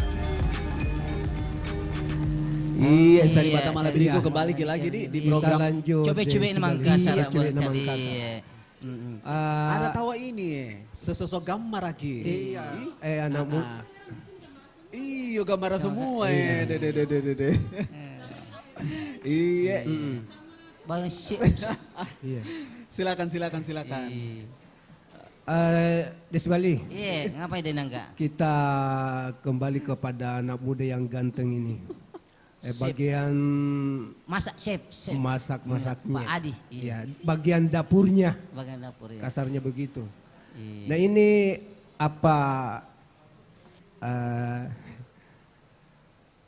Iya, Sari Batam Malabirigo kembali lagi di program. Coba-coba ini Makassar buat tadi. Ada tawa ini, sesosok gambar lagi. Iya, anak Iyo gambar semua ya. Dede. Iya. Bang sip. Iya. Silakan. Desbali. Iya, ngapain dia nangga? Kita kembali kepada anak muda yang ganteng ini. Sip. Bagian Masak chef. masak-masaknya. Pak Adi. Iya, bagian dapurnya. Bagian dapur ya. Kasarnya begitu. Iya. Nah ini apa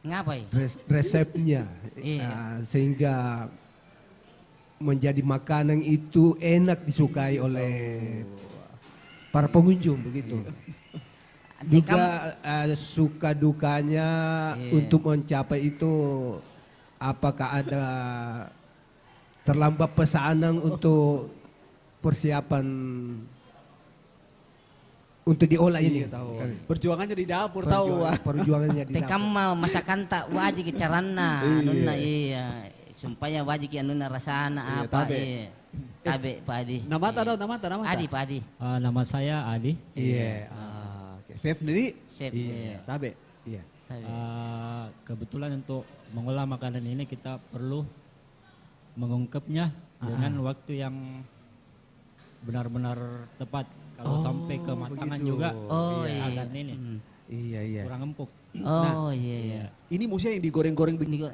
Ngapain? resepnya sehingga menjadi makanan itu enak disukai oleh para pengunjung begitu. Juga suka dukanya untuk mencapai itu, apakah ada terlambat pesanan untuk persiapan untuk diolah ini? Perjuangannya di dapur tahu. Perjuangannya di Tekam dapur. mau masakan tak wajib carana, nuna iya. Supaya wajib nuna rasana apa tabe Pak Adi. Nama tahu. Adi Pak Adi. Nama saya Adi. Iya. Chef sendiri? Chef. Iya. Tabe. Iya. Kebetulan untuk mengolah makanan ini kita perlu mengungkapnya dengan waktu yang benar-benar tepat. Kalau sampai ke matangan juga akan ini Iya. kurang empuk. Iya. Ini musia yang digoreng-goreng begini.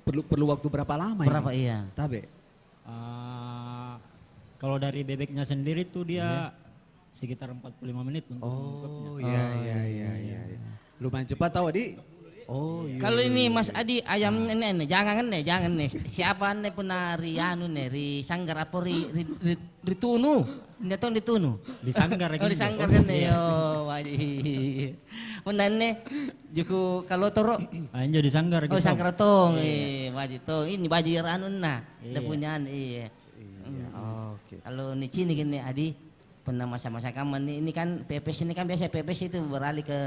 Perlu waktu berapa lama? Berapa iya? Tabe. Kalau dari bebeknya sendiri tuh dia sekitar 45 menit untuk mengungkapnya. Iya. Lumayan cepat tahu Adi. Oh iya. Kalau ini Mas Adi ayam ini jangan nih. Siapa nih pernah rianu nih ri sanggar apa ri tunu? Nggak tahu ditunu. Di sanggar Oh di sanggar nih yo wajib. Pernah nih juku kalau toro. Anjo di sanggar gitu. Oh sanggar tong wajib tong ini baju anu nah. Dia punya iya. Oke. Kalau di sini gini Adi pernah masa-masa kamu ini kan pepes ini kan biasa pepes itu beralih ke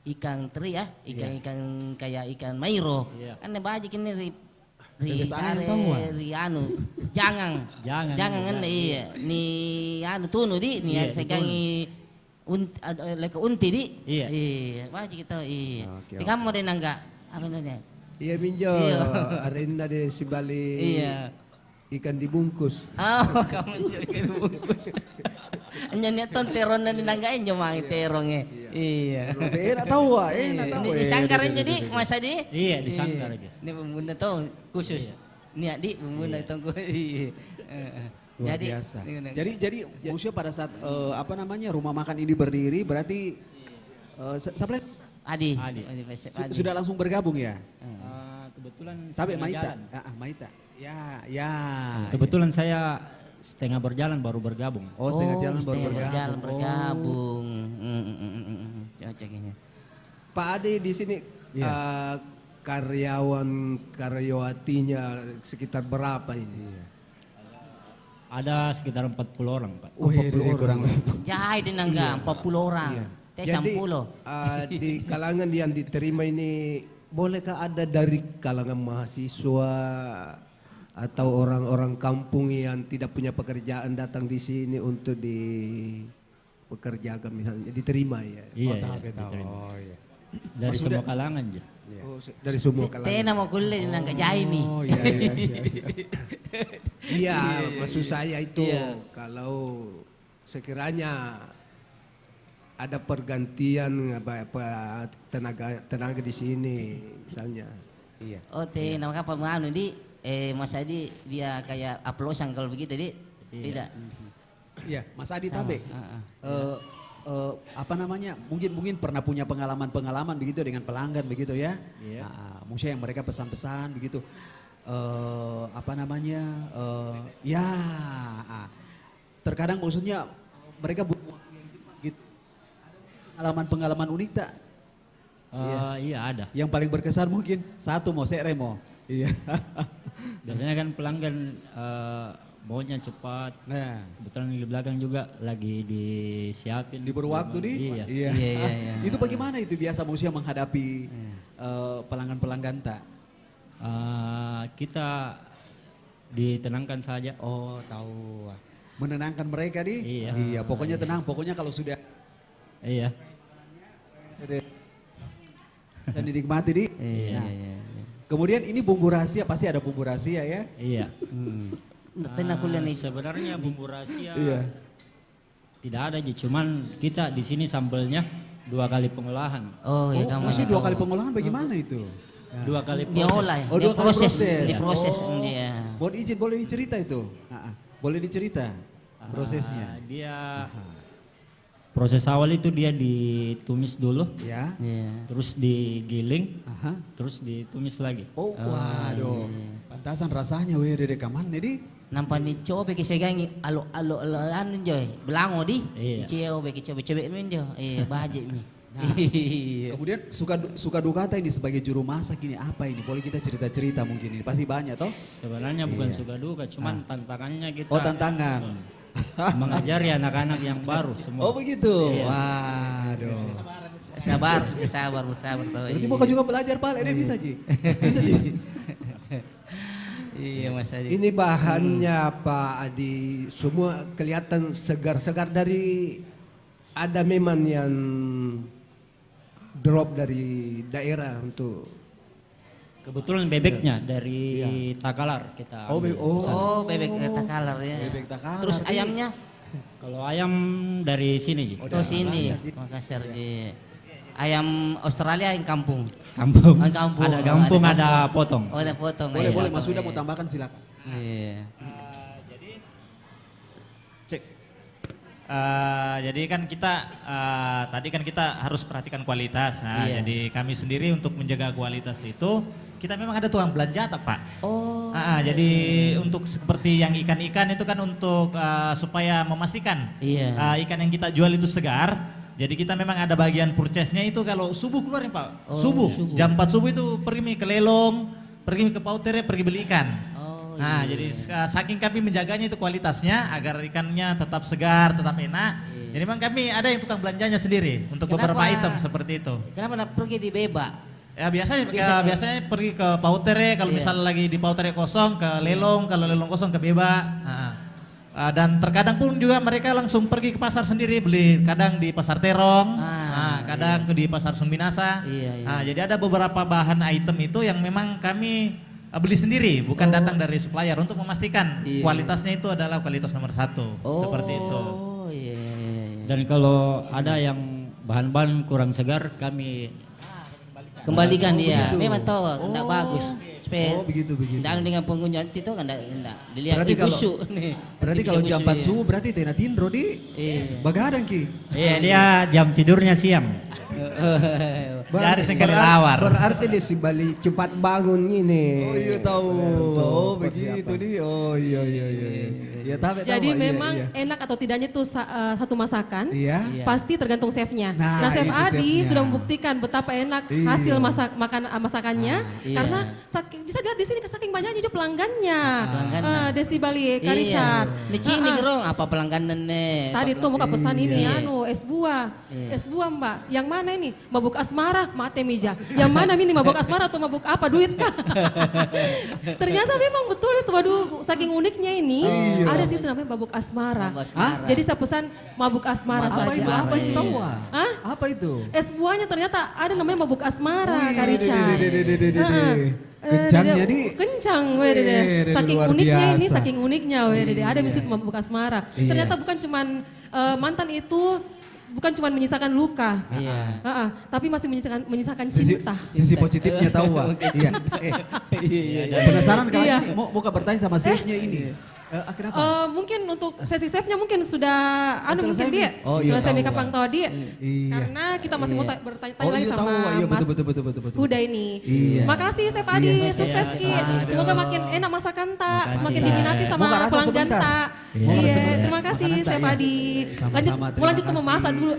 ikan teri ya, ikan kayak ikan mairo. Kan baju ini ri anu jangan kan iya ni anu tunu di ni sekangi leka unti di iya baju kita iya. Di kamu ada nangga apa namanya? Iya Minjo, arena de Sibali. Iya. Ikan dibungkus. Oh, kamu ikan dibungkus. Anya niat ton teron na ninanggain yung mga terongnya. Iya. Enak tahu. Disangkaran jadi Mas Adi? Iya, disangkar aja. Ini bumbunya tuh khusus. Ini Adi bumbunya itu iya. Luar biasa. Jadi maksudnya pada saat rumah makan ini berdiri berarti siapa? Adi. Sudah langsung bergabung ya? Kebetulan Tapi Maita. Ya. Kebetulan saya setengah berjalan baru bergabung. Oh, setengah jalan baru bergabung. Cocok ini. Pak Ade di sini karyawatinya sekitar berapa ini? Ada sekitar 40 orang, Pak. 40 orang. Jahai di nangga 40 orang. Jadi di kalangan yang diterima ini bolehkah ada dari kalangan mahasiswa atau orang-orang kampung yang tidak punya pekerjaan datang di sini untuk dipekerjakan misalnya diterima ya? Iya. Iya. Dari semua kalangan aja. Dari semua kalangan. Tena mau kulit nangga Jaimi. Oh iya. Iya, maksud saya itu kalau sekiranya ada pergantian tenaga di sini misalnya. Iya. Oh nama kapal mana di Mas Adi dia kayak aplosan kalau begitu di tidak. Iya, Mas Adi Tabe. Mungkin pernah punya pengalaman begitu dengan pelanggan begitu ya. Iya. Maksudnya yang mereka pesan-pesan begitu. Terkadang maksudnya mereka butuh waktu yang cepat gitu. Ada pengalaman unik tak? Iya ada. Yang paling berkesan mungkin satu mau Remo. Iya. Biasanya kan pelanggan maunya cepat. Nah, kebetulan di belakang juga lagi disiapin. Diberi waktu di. Iya. Itu bagaimana itu biasa manusia menghadapi pelanggan-pelanggan tak? Kita ditenangkan saja. Oh tahu. Menenangkan mereka di. Iya. Pokoknya tenang. Pokoknya kalau sudah. Iya. Dan dinikmati di. Iya. Kemudian ini bumbu rahasia, pasti ada bumbu rahasia ya? Iya. Sebenarnya bumbu rahasia Iya. tidak ada, cuman kita di sini sambelnya 2 kali pengolahan. Oh iya, kamu maksudnya 2 kali pengolahan bagaimana itu? 2 kali diolah, proses. Oh, 2 kali proses. Diproses dia. Mohon izin, boleh dicerita itu? Boleh dicerita prosesnya? Dia proses awal itu dia ditumis dulu, Ya. terus digiling, terus ditumis lagi. Oh, waduh. Pantasan rasanya weh dede kaman jadi. Nampak ni coba bagi segangi alo anu joy belango di. Iya. Cio bagi coba min jo. Bajik mi. Kemudian suka duka ini sebagai juru masak ini apa ini? Boleh kita cerita-cerita mungkin ini pasti banyak toh? Sebenarnya bukan suka duka, cuman tantangannya kita. Oh, tantangan. Mengajari anak-anak yang baru semua. Oh begitu. Iya. Waduh. Sabar. Berarti mau kau juga belajar Pak, ini bisa Ji. Bisa Ji. Iya Mas Adi. Ini bahannya Pak Adi semua kelihatan segar-segar dari ada memang yang drop dari daerah untuk kebetulan bebeknya dari Takalar kita. Bebek Takalar ya. Bebek Takalar. Terus ayamnya? Kalau ayam dari sini. Sini. Makassar Ji. Ayam Australia yang kampung. Kampung. Kampung. Ada kampung, ada potong. Oh, ada potong. Boleh Mas Sudah mau tambahkan silakan. Iya. Jadi kan kita tadi kan kita harus perhatikan kualitas. Nah, jadi kami sendiri untuk menjaga kualitas itu kita memang ada tukang belanja tak Pak. Oh. Jadi untuk seperti yang ikan-ikan itu kan untuk supaya memastikan ikan yang kita jual itu segar. Jadi kita memang ada bagian purchase-nya itu kalau subuh keluar ya Pak. Subuh. Jam 4 subuh itu pergi ke lelong, pergi ke pautere, pergi beli ikan. Jadi saking kami menjaganya itu kualitasnya agar ikannya tetap segar, tetap enak. Jadi memang kami ada yang tukang belanjanya sendiri untuk beberapa item seperti itu. Kenapa nak pergi di Beba? Ya biasanya pergi ke pautere kalau misalnya lagi di pautere kosong ke lelong, kalau lelong kosong ke Beba. Dan terkadang pun juga mereka langsung pergi ke pasar sendiri beli, kadang di pasar Terong, kadang di pasar Sumbinasa. Jadi ada beberapa bahan item itu yang memang kami beli sendiri, bukan datang dari supplier untuk memastikan kualitasnya itu adalah kualitas nomor 1 seperti itu. Dan kalau ada yang bahan-bahan kurang segar kami kembalikan dia. Memang tahu enggak bagus. Begitu. Dan dengan pengunjung itu kan enggak dilihat busuk nih. Berarti kalau jam 4 subuh berarti tena tindro di bagadang Ki. Iya, dia jam tidurnya siang. Dari sekali lawar. Berarti di si Bali cepat bangun ini. Oh iya tahu. Oh begitu di. Oh iya. Ya, jadi memang enak atau tidaknya itu satu masakan pasti tergantung chefnya. Nah Chef Adi sudah membuktikan betapa enak hasil masakannya karena bisa dilihat di sini saking banyaknya juga pelanggannya. Desi Bali Kak Richard. Di sini gerong apa pelangganannya? Tadi tuh muka pesan ini es buah Mbak. Yang mana ini? Mabuk asmara mate meja. Yang mana ini mabuk asmara atau mabuk apa duit kah? Ternyata memang betul itu. Waduh saking uniknya ini. Ada situ namanya mabuk asmara. Jadi saya pesan mabuk asmara saja. Apa itu tahu? Apa itu? Es buahnya ternyata ada namanya mabuk asmara Kak Richard. Kencangnya di. Kencang saking uniknya ada di situ mabuk asmara. Ternyata bukan cuman mantan itu bukan cuma menyisakan luka, tapi masih menyisakan cinta. Sisi positifnya tahu Penasaran kali ini mau bertanya sama chefnya ini. Kenapa? Mungkin untuk sesi chefnya mungkin sudah mungkin dia selesai make up Bang Todi. Karena kita masih mau bertanya-tanya lagi sama Mas Huda ini. Makasih Chef Adi, sukses Ki. Semoga makin enak masakan tak, semakin diminati sama pelanggan tak. Terima kasih Chef Adi. Mau lanjut ke memasak dulu.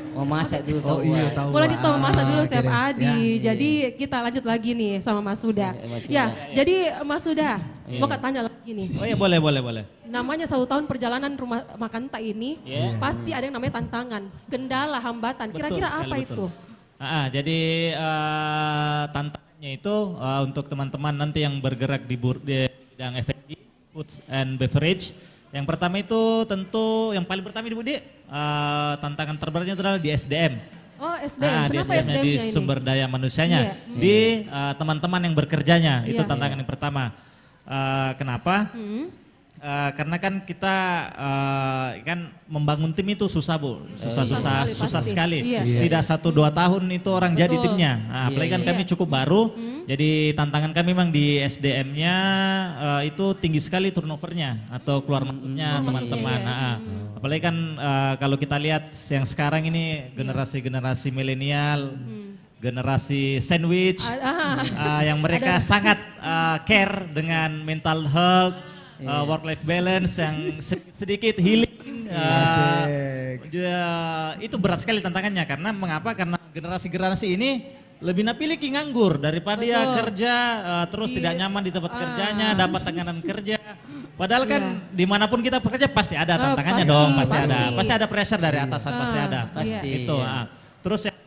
Mau lanjut ke memasak dulu Chef Adi. Jadi kita lanjut lagi nih sama Mas Huda. Ya, jadi Mas Huda mau tanya lagi nih. Oh ya boleh. Namanya 1 tahun perjalanan rumah makan tak ini pasti ada yang namanya tantangan, kendala, hambatan. Kira-kira apa itu? Jadi tantangannya itu untuk teman-teman nanti yang bergerak di bidang F&B, Foods and Beverage. Yang pertama itu tentu yang paling pertama Ibu Di, tantangan terberatnya adalah di SDM. Oh SDM, Di kenapa SDM-nya, di SDM-nya ini? sumber daya manusianya, Iya. di teman-teman yang bekerjanya, itu Iya. tantangan yang pertama. Kenapa? Karena kan kita kan membangun tim itu susah Bu, susah sekali. Iya. Tidak 1-2 tahun itu orang jadi timnya. Nah, apalagi kan kami cukup baru, jadi tantangan kami memang di SDM-nya itu tinggi sekali turnovernya atau keluar masuknya teman-teman. Nah, apalagi kan kalau kita lihat yang sekarang ini generasi milenial, generasi sandwich, yang mereka sangat care dengan mental health, work life balance yang sedikit healing. Itu berat sekali tantangannya karena mengapa? Karena generasi ini lebih napilih nganggur daripada dia kerja terus tidak nyaman di tempat kerjanya, dapat tekanan kerja. Padahal kan dimanapun kita bekerja pasti ada tantangannya pasti ada pressure dari atasan, pasti ada. Itu. Terus yang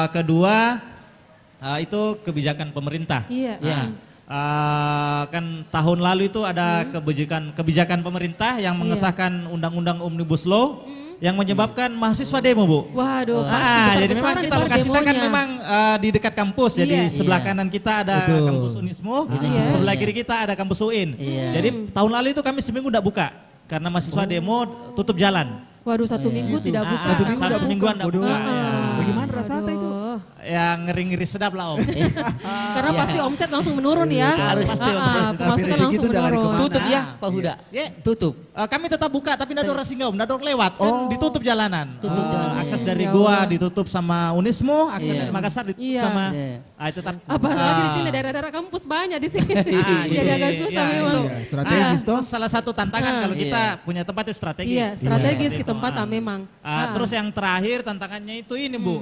kedua itu kebijakan pemerintah. Kan tahun lalu itu ada kebijakan pemerintah yang mengesahkan undang-undang Omnibus Law yang menyebabkan mahasiswa demo Bu. Waduh, jadi memang kita lokasi kita kan memang di dekat kampus, jadi sebelah kanan kita ada kampus Unismo, sebelah kiri kita ada kampus UIN. Jadi tahun lalu itu kami seminggu tidak buka karena mahasiswa demo tutup jalan. Waduh, 1 minggu tidak buka. Satu mingguan tidak buka. Bagaimana rasanya itu? Ya ngeri-ngeri sedap lah Om. Karena pasti omset langsung menurun ya. Harus pasti pemasukan langsung menurun. Tutup ya Pak Huda? Tutup. Kami tetap buka tapi tidak ada orang singgah Om, tidak ada orang lewat. Kan ditutup jalanan. Akses dari Ya gua Allah. ditutup sama Unismo, akses dari Makassar ditutup sama itu Apalagi di sini daerah-daerah kampus banyak di sini. Jadi agak susah memang. Strategis toh. Salah satu tantangan kalau kita punya tempat itu strategis. Iya, strategis ke tempat memang. Terus yang terakhir tantangannya itu ini Bu,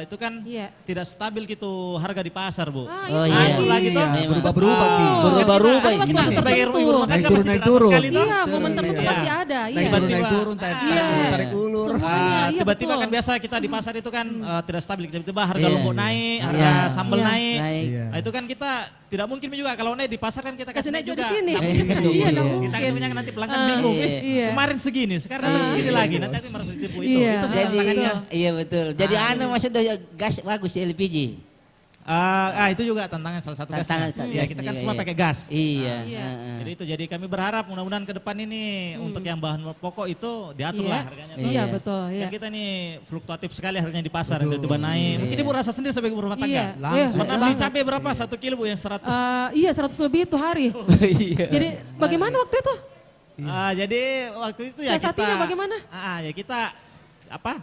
itu kan tidak stabil gitu harga di pasar Bu. Itu lagi tuh Berubah-berubah Ki. Berubah-ubah. Kita sebagai rumah Naik turun, naik turun. Iya, momen tertentu pasti ada. Naik turun, tarik ulur. Tiba-tiba kan biasa kita di pasar itu kan tidak stabil, tiba-tiba harga lombok naik, harga sambal naik. Nah, itu kan kita tidak mungkin juga kalau naik di pasar kan kita kasih naik juga. Di sini. Iya, kita punya nanti pelanggan bingung. Kemarin segini, sekarang segini lagi, nanti aku merasa ditipu itu. Itu tantangannya. Iya betul. Jadi maksudnya gas bagus LPG. Itu juga tantangan salah satu gasnya. Ya, kita kan semua pakai gas. Iya. Jadi itu, jadi kami berharap mudah-mudahan ke depan ini untuk yang bahan pokok itu diatur lah harganya. Iya betul. Kan kita ini fluktuatif sekali harganya di pasar, tiba-tiba naik. Mungkin ibu rasa sendiri sebagai ibu rumah tangga. Langsung. Pernah beli cabai berapa? 1 kilo Bu yang 100? Iya 100 lebih itu hari. Jadi bagaimana waktu itu? Jadi waktu itu ya Siasatinya kita. bagaimana? Ya kita apa?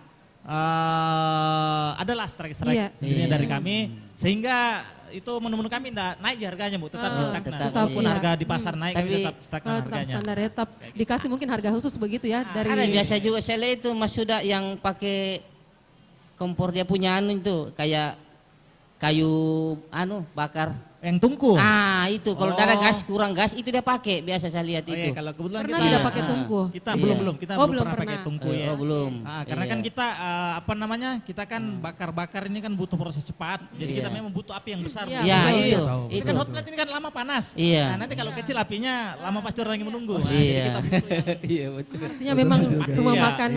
Adalah strike sebenarnya dari kami sehingga itu menu-menu kami tidak naik harganya Bu, tetap stagnan. Walaupun harga di pasar naik kami tetap stagnan Tetap harganya. standar ya, tetap dikasih mungkin harga khusus begitu ya dari. Ada biasa juga saya lihat itu Mas Huda yang pakai kompor dia punya itu kayak kayu bakar. Yang tungku. Itu kalau ada gas kurang gas itu dia pakai biasa saya lihat itu. Kalau kebetulan Pernah kita tidak pakai tungku? Kita belum pernah pakai tungku ya. Belum. Karena kan kita kita kan bakar-bakar ini kan butuh proses cepat. Jadi kita memang butuh api yang besar. Iya, itu. Ini kan hot plate ini kan lama panas. Iya. Nah, nanti kalau kecil apinya lama pasti orang yang menunggu. Iya. Iya betul. Artinya memang rumah makan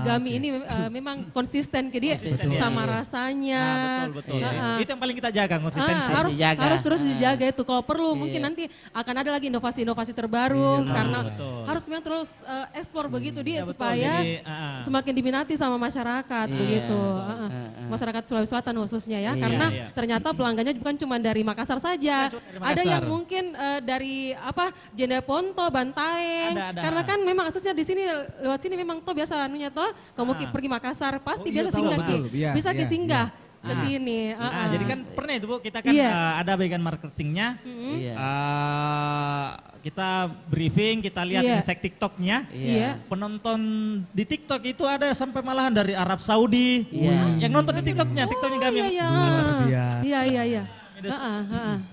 Gami ini memang konsisten ke dia sama rasanya. Betul. Itu yang paling kita jaga, konsistensi. Harus terus dijaga itu. Kalau perlu mungkin nanti akan ada lagi inovasi-inovasi terbaru karena harus memang terus eksplor begitu dia supaya semakin diminati sama masyarakat begitu. Masyarakat Sulawesi Selatan khususnya ya, karena ternyata pelanggannya bukan cuma dari Makassar saja. Ada yang mungkin dari Jeneponto, Bantaeng. Karena kan memang aksesnya di sini lewat sini memang biasa anunya kamu pergi Makassar pasti biasa singgah bisa singgah ke sini. Jadi kan pernah itu Bu, kita kan ada bagian marketingnya. Kita briefing, kita lihat insek TikToknya. Penonton di TikTok itu ada sampai malahan dari Arab Saudi. Yang nonton di TikToknya kami. Iya.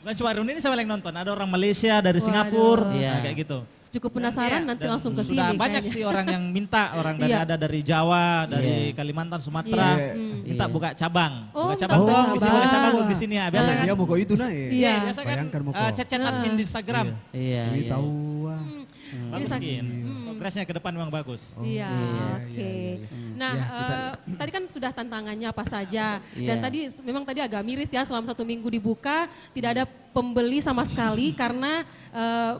Bukan cuma ini sama yang nonton, ada orang Malaysia, dari Singapura, kayak gitu. Cukup penasaran nanti langsung ke sini. Sudah banyak sih orang yang minta, ada dari Jawa, dari Kalimantan, Sumatera, minta buka cabang. Buka cabang di sini ya. Biasa kan. Dia mau itu nah. Iya, biasa kan chat-chat admin di Instagram. Iya. Tahu. Bagus progresnya ke depan memang bagus. Iya, oke. Nah, tadi kan sudah tantangannya apa saja. Dan tadi memang tadi agak miris ya, selama 1 minggu dibuka tidak ada pembeli sama sekali karena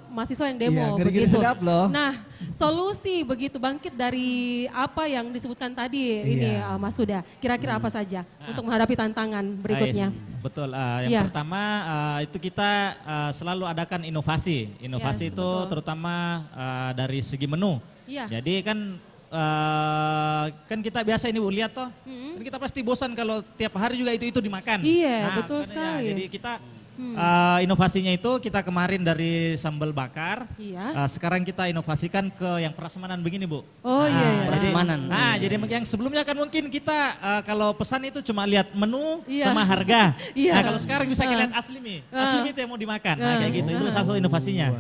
mahasiswa yang demo begitu. Sedap loh. Nah, solusi begitu bangkit dari apa yang disebutkan tadi ini Mas Huda. Kira-kira apa saja untuk menghadapi tantangan berikutnya? Betul. Yang pertama itu kita selalu adakan inovasi. Inovasi itu terutama dari segi menu. Jadi kan kita biasa ini Bu lihat toh, kan kita pasti bosan kalau tiap hari juga itu dimakan. Iya, betul sekali. Jadi kita inovasinya itu kita kemarin dari sambal bakar, sekarang kita inovasikan ke yang prasmanan begini Bu. Oh iya. Prasmanan. Jadi yang sebelumnya kan mungkin kita kalau pesan itu cuma lihat menu sama harga. Nah kalau sekarang bisa lihat asli mie itu yang mau dimakan. Nah kayak gitu, itu salah satu inovasinya.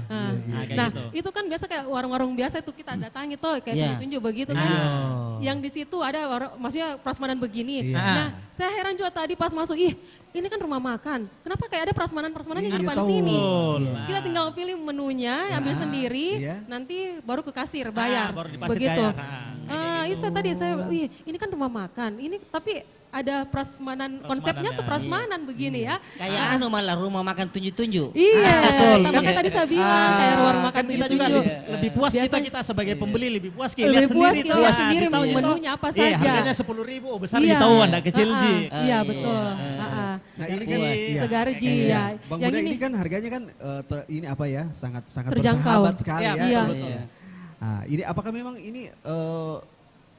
Nah itu kan biasa kayak warung-warung biasa itu kita datangi tuh kayak tunjuk begitu kan. Yang di situ ada maksudnya prasmanan begini. Nah saya heran juga tadi pas masuk, ini kan rumah makan. Kenapa kayak ada prasmanan-prasmanannya di depan sini? Kita tinggal pilih menunya, ambil sendiri, nanti baru ke kasir bayar. Baru di pasir begitu. Bayar. Ini kan rumah makan. Ini tapi ada prasmanan, konsepnya tuh prasmanan begini ya. Kayak malah rumah makan tunjuk-tunjuk. Iya, makanya tadi saya bilang kayak rumah makan tunjuk-tunjuk. Lebih puas kita sebagai pembeli lebih puas lihat sendiri menunya apa saja. Harganya 10.000, besar tahu Anda kecil ji. Iya betul. Nah ini kan segar ji ya. Bang Huda ini kan harganya kan ini apa ya, sangat terjangkau. Bersahabat sekali ya. Iya. Nah, ini apakah memang ini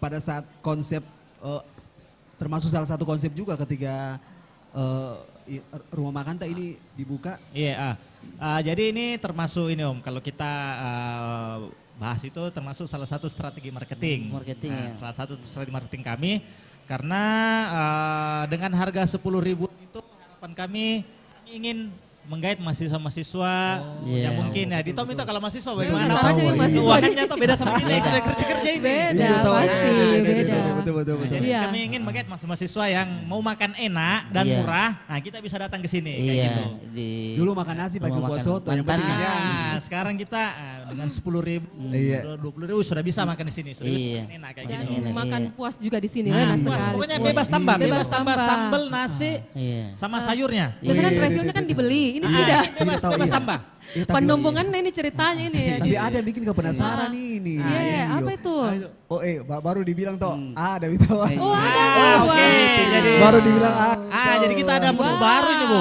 pada saat konsep termasuk salah satu konsep juga ketika rumah makan ini dibuka? Iya, jadi ini termasuk ini Om, kalau kita bahas itu termasuk salah satu strategi marketing. Salah satu strategi marketing kami, karena dengan harga 10.000 itu harapan kami ingin menggait mahasiswa-mahasiswa yang mungkin ya di Tom itu kalau mahasiswa bagaimana uangnya tuh beda sama kita yang sudah kerja ini. Beda pasti beda. Betul. Jadi kami ingin menggait mahasiswa yang mau makan enak dan murah. Nah kita bisa datang ke sini kayak gitu. Dulu makan nasi pakai kuah soto yang penting kenyang. Sekarang kita dengan 10.000, 20.000 sudah bisa makan di sini. Sudah bisa makan enak kayak gitu. Makan puas juga di sini enak sekali. Pokoknya bebas tambah sambal nasi sama sayurnya. Biasanya refillnya kan dibeli. Ini tidak. Bebas tambah. Pendombongan ini ceritanya ini. Tapi ada yang bikin kepenasaran ini. Iya, apa itu? Baru dibilang toh ada itu. Oh ada. Jadi baru dibilang jadi kita ada menu baru ini Bu.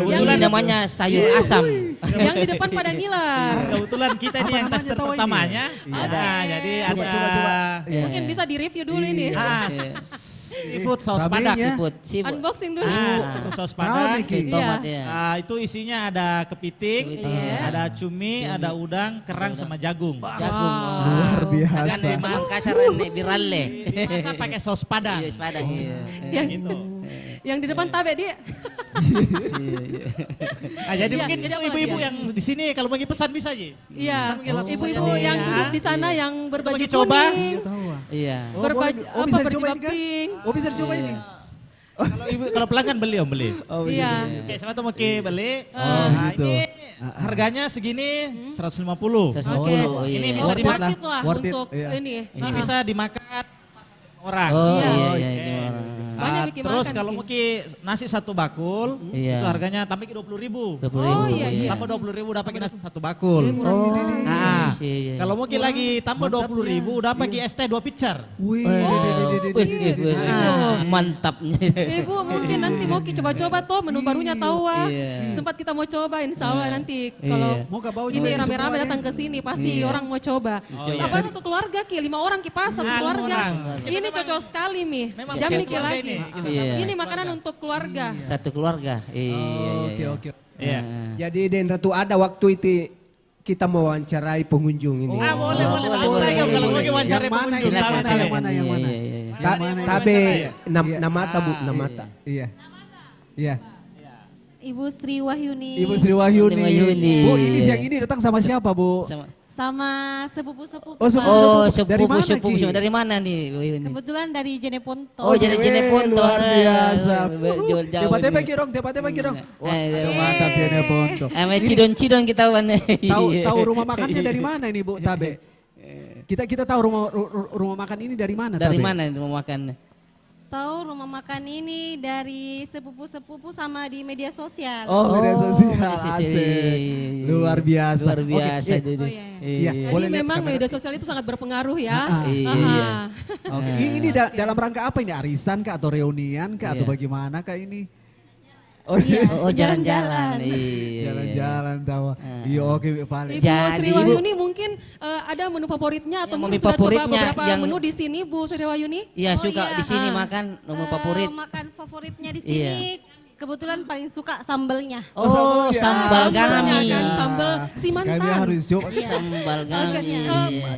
Kebetulan namanya sayur asam. Yang di depan pada ngiler. Kebetulan kita ini yang tester pertamanya. Jadi ada. Coba. Mungkin bisa di-review dulu ini. Seafood saus padang. Unboxing dulu. Saus padang. Tomat ya. Itu isinya ada kepiting, ada cumi, ada udang, kerang sama jagung. Luar biasa. Kan mas kasar ini biralle. Dimasak pakai saus padang. Yang di depan tabe dia. Jadi mungkin ibu-ibu yang di sini kalau bagi pesan bisa aja. Iya. Ibu-ibu yang duduk di sana yang berbaju kuning. Iya. Berbaju pink. Bisa dicoba ini. Kalau pelanggan beli beli. Iya. Oke, sama tuh mau beli. Gitu. Ini harganya segini 150. Ini bisa dimakan worth it untuk ini. Ini bisa dimakan orang. Iya. Banyak bikin terus makan. kalau mau nasi 1 bakul, itu harganya tambah 20.000. Oh iya. Tambah 20.000 dapat nasi 1 bakul. Kalau mau lagi tambah 20.000 dapat es teh 2 pitcher. Mantapnya. Ibu mungkin nanti mau coba-coba toh menu barunya tahu sempat kita mau coba insya Allah nanti kalau ini rame-rame datang ke sini pasti orang mau coba. Apa satu keluarga 5 orang pas satu keluarga. Ini cocok sekali jamin lagi. Ini makanan untuk keluarga. Satu keluarga. Oke. Jadi Den Ratu ada waktu itu kita mewawancarai pengunjung ini. Boleh. Kalau mau wawancarai pengunjung. Yang mana? Tabe Namata Bu, Namata. Iya. Ibu Sri Wahyuni. Bu, ini siang ini datang sama siapa Bu? Sama sepupu-sepupu. Sepupu. Dari mana nih? Kebetulan dari Jeneponto. Dari Jeneponto. Luar biasa. Debatnya bagi dong. Mantap Jeneponto. Cidon kita Tahu rumah makannya dari mana ini Bu Tabe? Kita tahu rumah makan ini dari mana? Dari mana rumah makannya? Tahu rumah makan ini dari sepupu-sepupu sama di media sosial. Oh, media sosial, asik. Luar biasa. Luar biasa. Oke, Iya. Jadi memang media sosial itu sangat berpengaruh ya. Iya. Oke. Ini dalam rangka apa ini? Arisan kah atau reunian kah atau bagaimana kah ini? Oh, jalan-jalan. Jalan-jalan tahu. Iya, oke paling. Ibu Sri Wahyuni mungkin ada menu favoritnya atau mungkin sudah coba beberapa menu di sini Bu Sri Wahyuni? Iya, suka di sini makan menu favorit. Makan favoritnya di sini kebetulan paling suka sambelnya. Oh, sambal gami. Sambal Simantan. Kami harus coba sambal gami.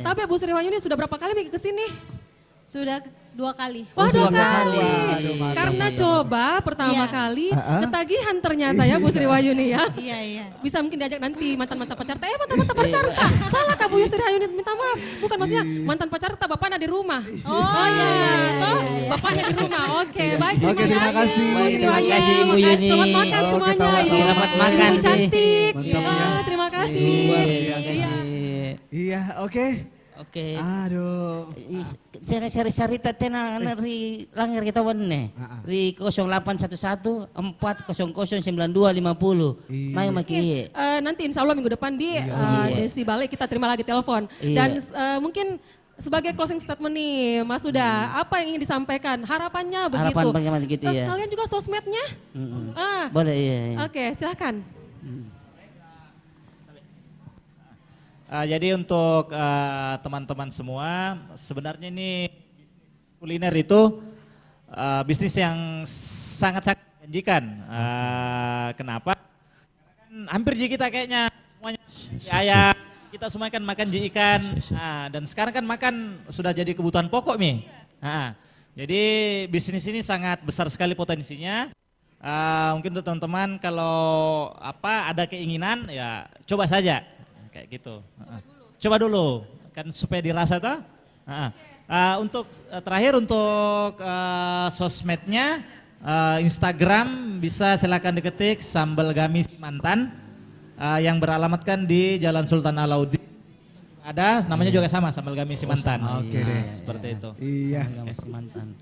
Tapi Bu Sri Wahyuni sudah berapa kali ke sini? Sudah 2 kali. Wah, 2 kali. Karena coba pertama kali ketagihan ternyata ya Bu Sri Wahyuni ya. Iya. Bisa mungkin diajak nanti mantan-mantan pacarta. Mantan-mantan pacarta. Salah Kak Bu Sri Wahyuni, minta maaf. Bukan maksudnya mantan pacarta bapaknya di rumah. Oh iya. Toh bapaknya di rumah. Oke, baik. Oke, terima kasih. Bu Sri Wahyuni. Selamat makan semuanya. Selamat makan. Ibu cantik. Terima kasih. Iya, oke. Oke. Aduh. Seri tenang dari langir kita wane. Di 0811 400 9250. Mai maki. Nanti insya Allah minggu depan di Desi balik kita terima lagi telepon. Dan mungkin sebagai closing statement nih Mas Huda, apa yang ingin disampaikan? Harapannya begitu. Harapan bagaimana gitu ya. Sekalian juga sosmednya. Boleh iya. Oke, silakan. Jadi untuk teman-teman semua, sebenarnya ini bisnis kuliner itu bisnis yang sangat-sangat menjanjikan. Kenapa? Karena kan hampir di kita kayaknya semuanya ayam, kita semua kan makan di ikan, dan sekarang kan makan sudah jadi kebutuhan pokok nih. Jadi bisnis ini sangat besar sekali potensinya. Mungkin untuk teman-teman kalau ada keinginan ya coba saja. Kayak gitu. Coba dulu kan supaya dirasa toh. Untuk terakhir untuk sosmednya Instagram bisa silakan diketik Sambal Gami Simantan yang beralamatkan di Jalan Sultan Alauddin. Ada namanya juga sama Sambal Gami Simantan. Oke deh. Seperti itu. Iya. Gami Simantan.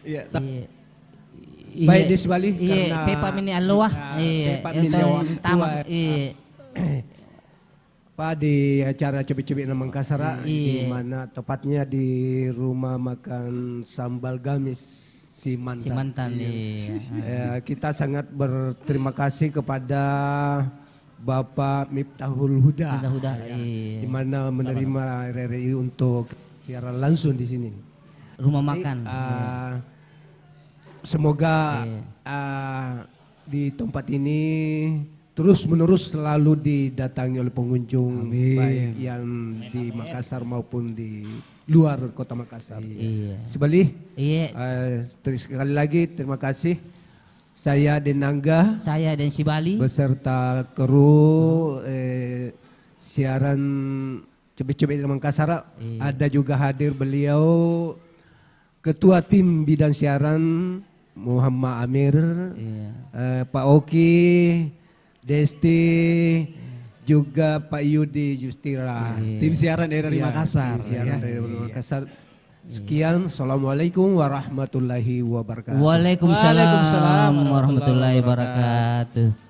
Iya. Baik di Bali karena Pepa Mini Aloha. Pepa Mini Aloha. Pak di acara Cubit-Cubit Namang Kasara di mana tepatnya di rumah makan Sambal Gamis Simantan. Kita sangat berterima kasih kepada Bapak Miftahul Huda, di mana menerima RRI untuk siaran langsung di sini. Rumah makan. Semoga di tempat ini terus menerus selalu didatangi oleh pengunjung. Amin. Baik yang di Makassar maupun di luar kota Makassar. Sebali, sekali lagi terima kasih. Saya Denangga. Saya dan Sibali. Beserta kru siaran Cubit-Cubit Makassar. Ada juga hadir beliau Ketua Tim Bidang Siaran Muhammad Amir, Pak Oki, Desti, juga Pak Yudi Justira. Tim siaran RRI Makassar. Tim siaran RRI Makassar. Sekian, Assalamualaikum warahmatullahi wabarakatuh. Waalaikumsalam warahmatullahi wabarakatuh.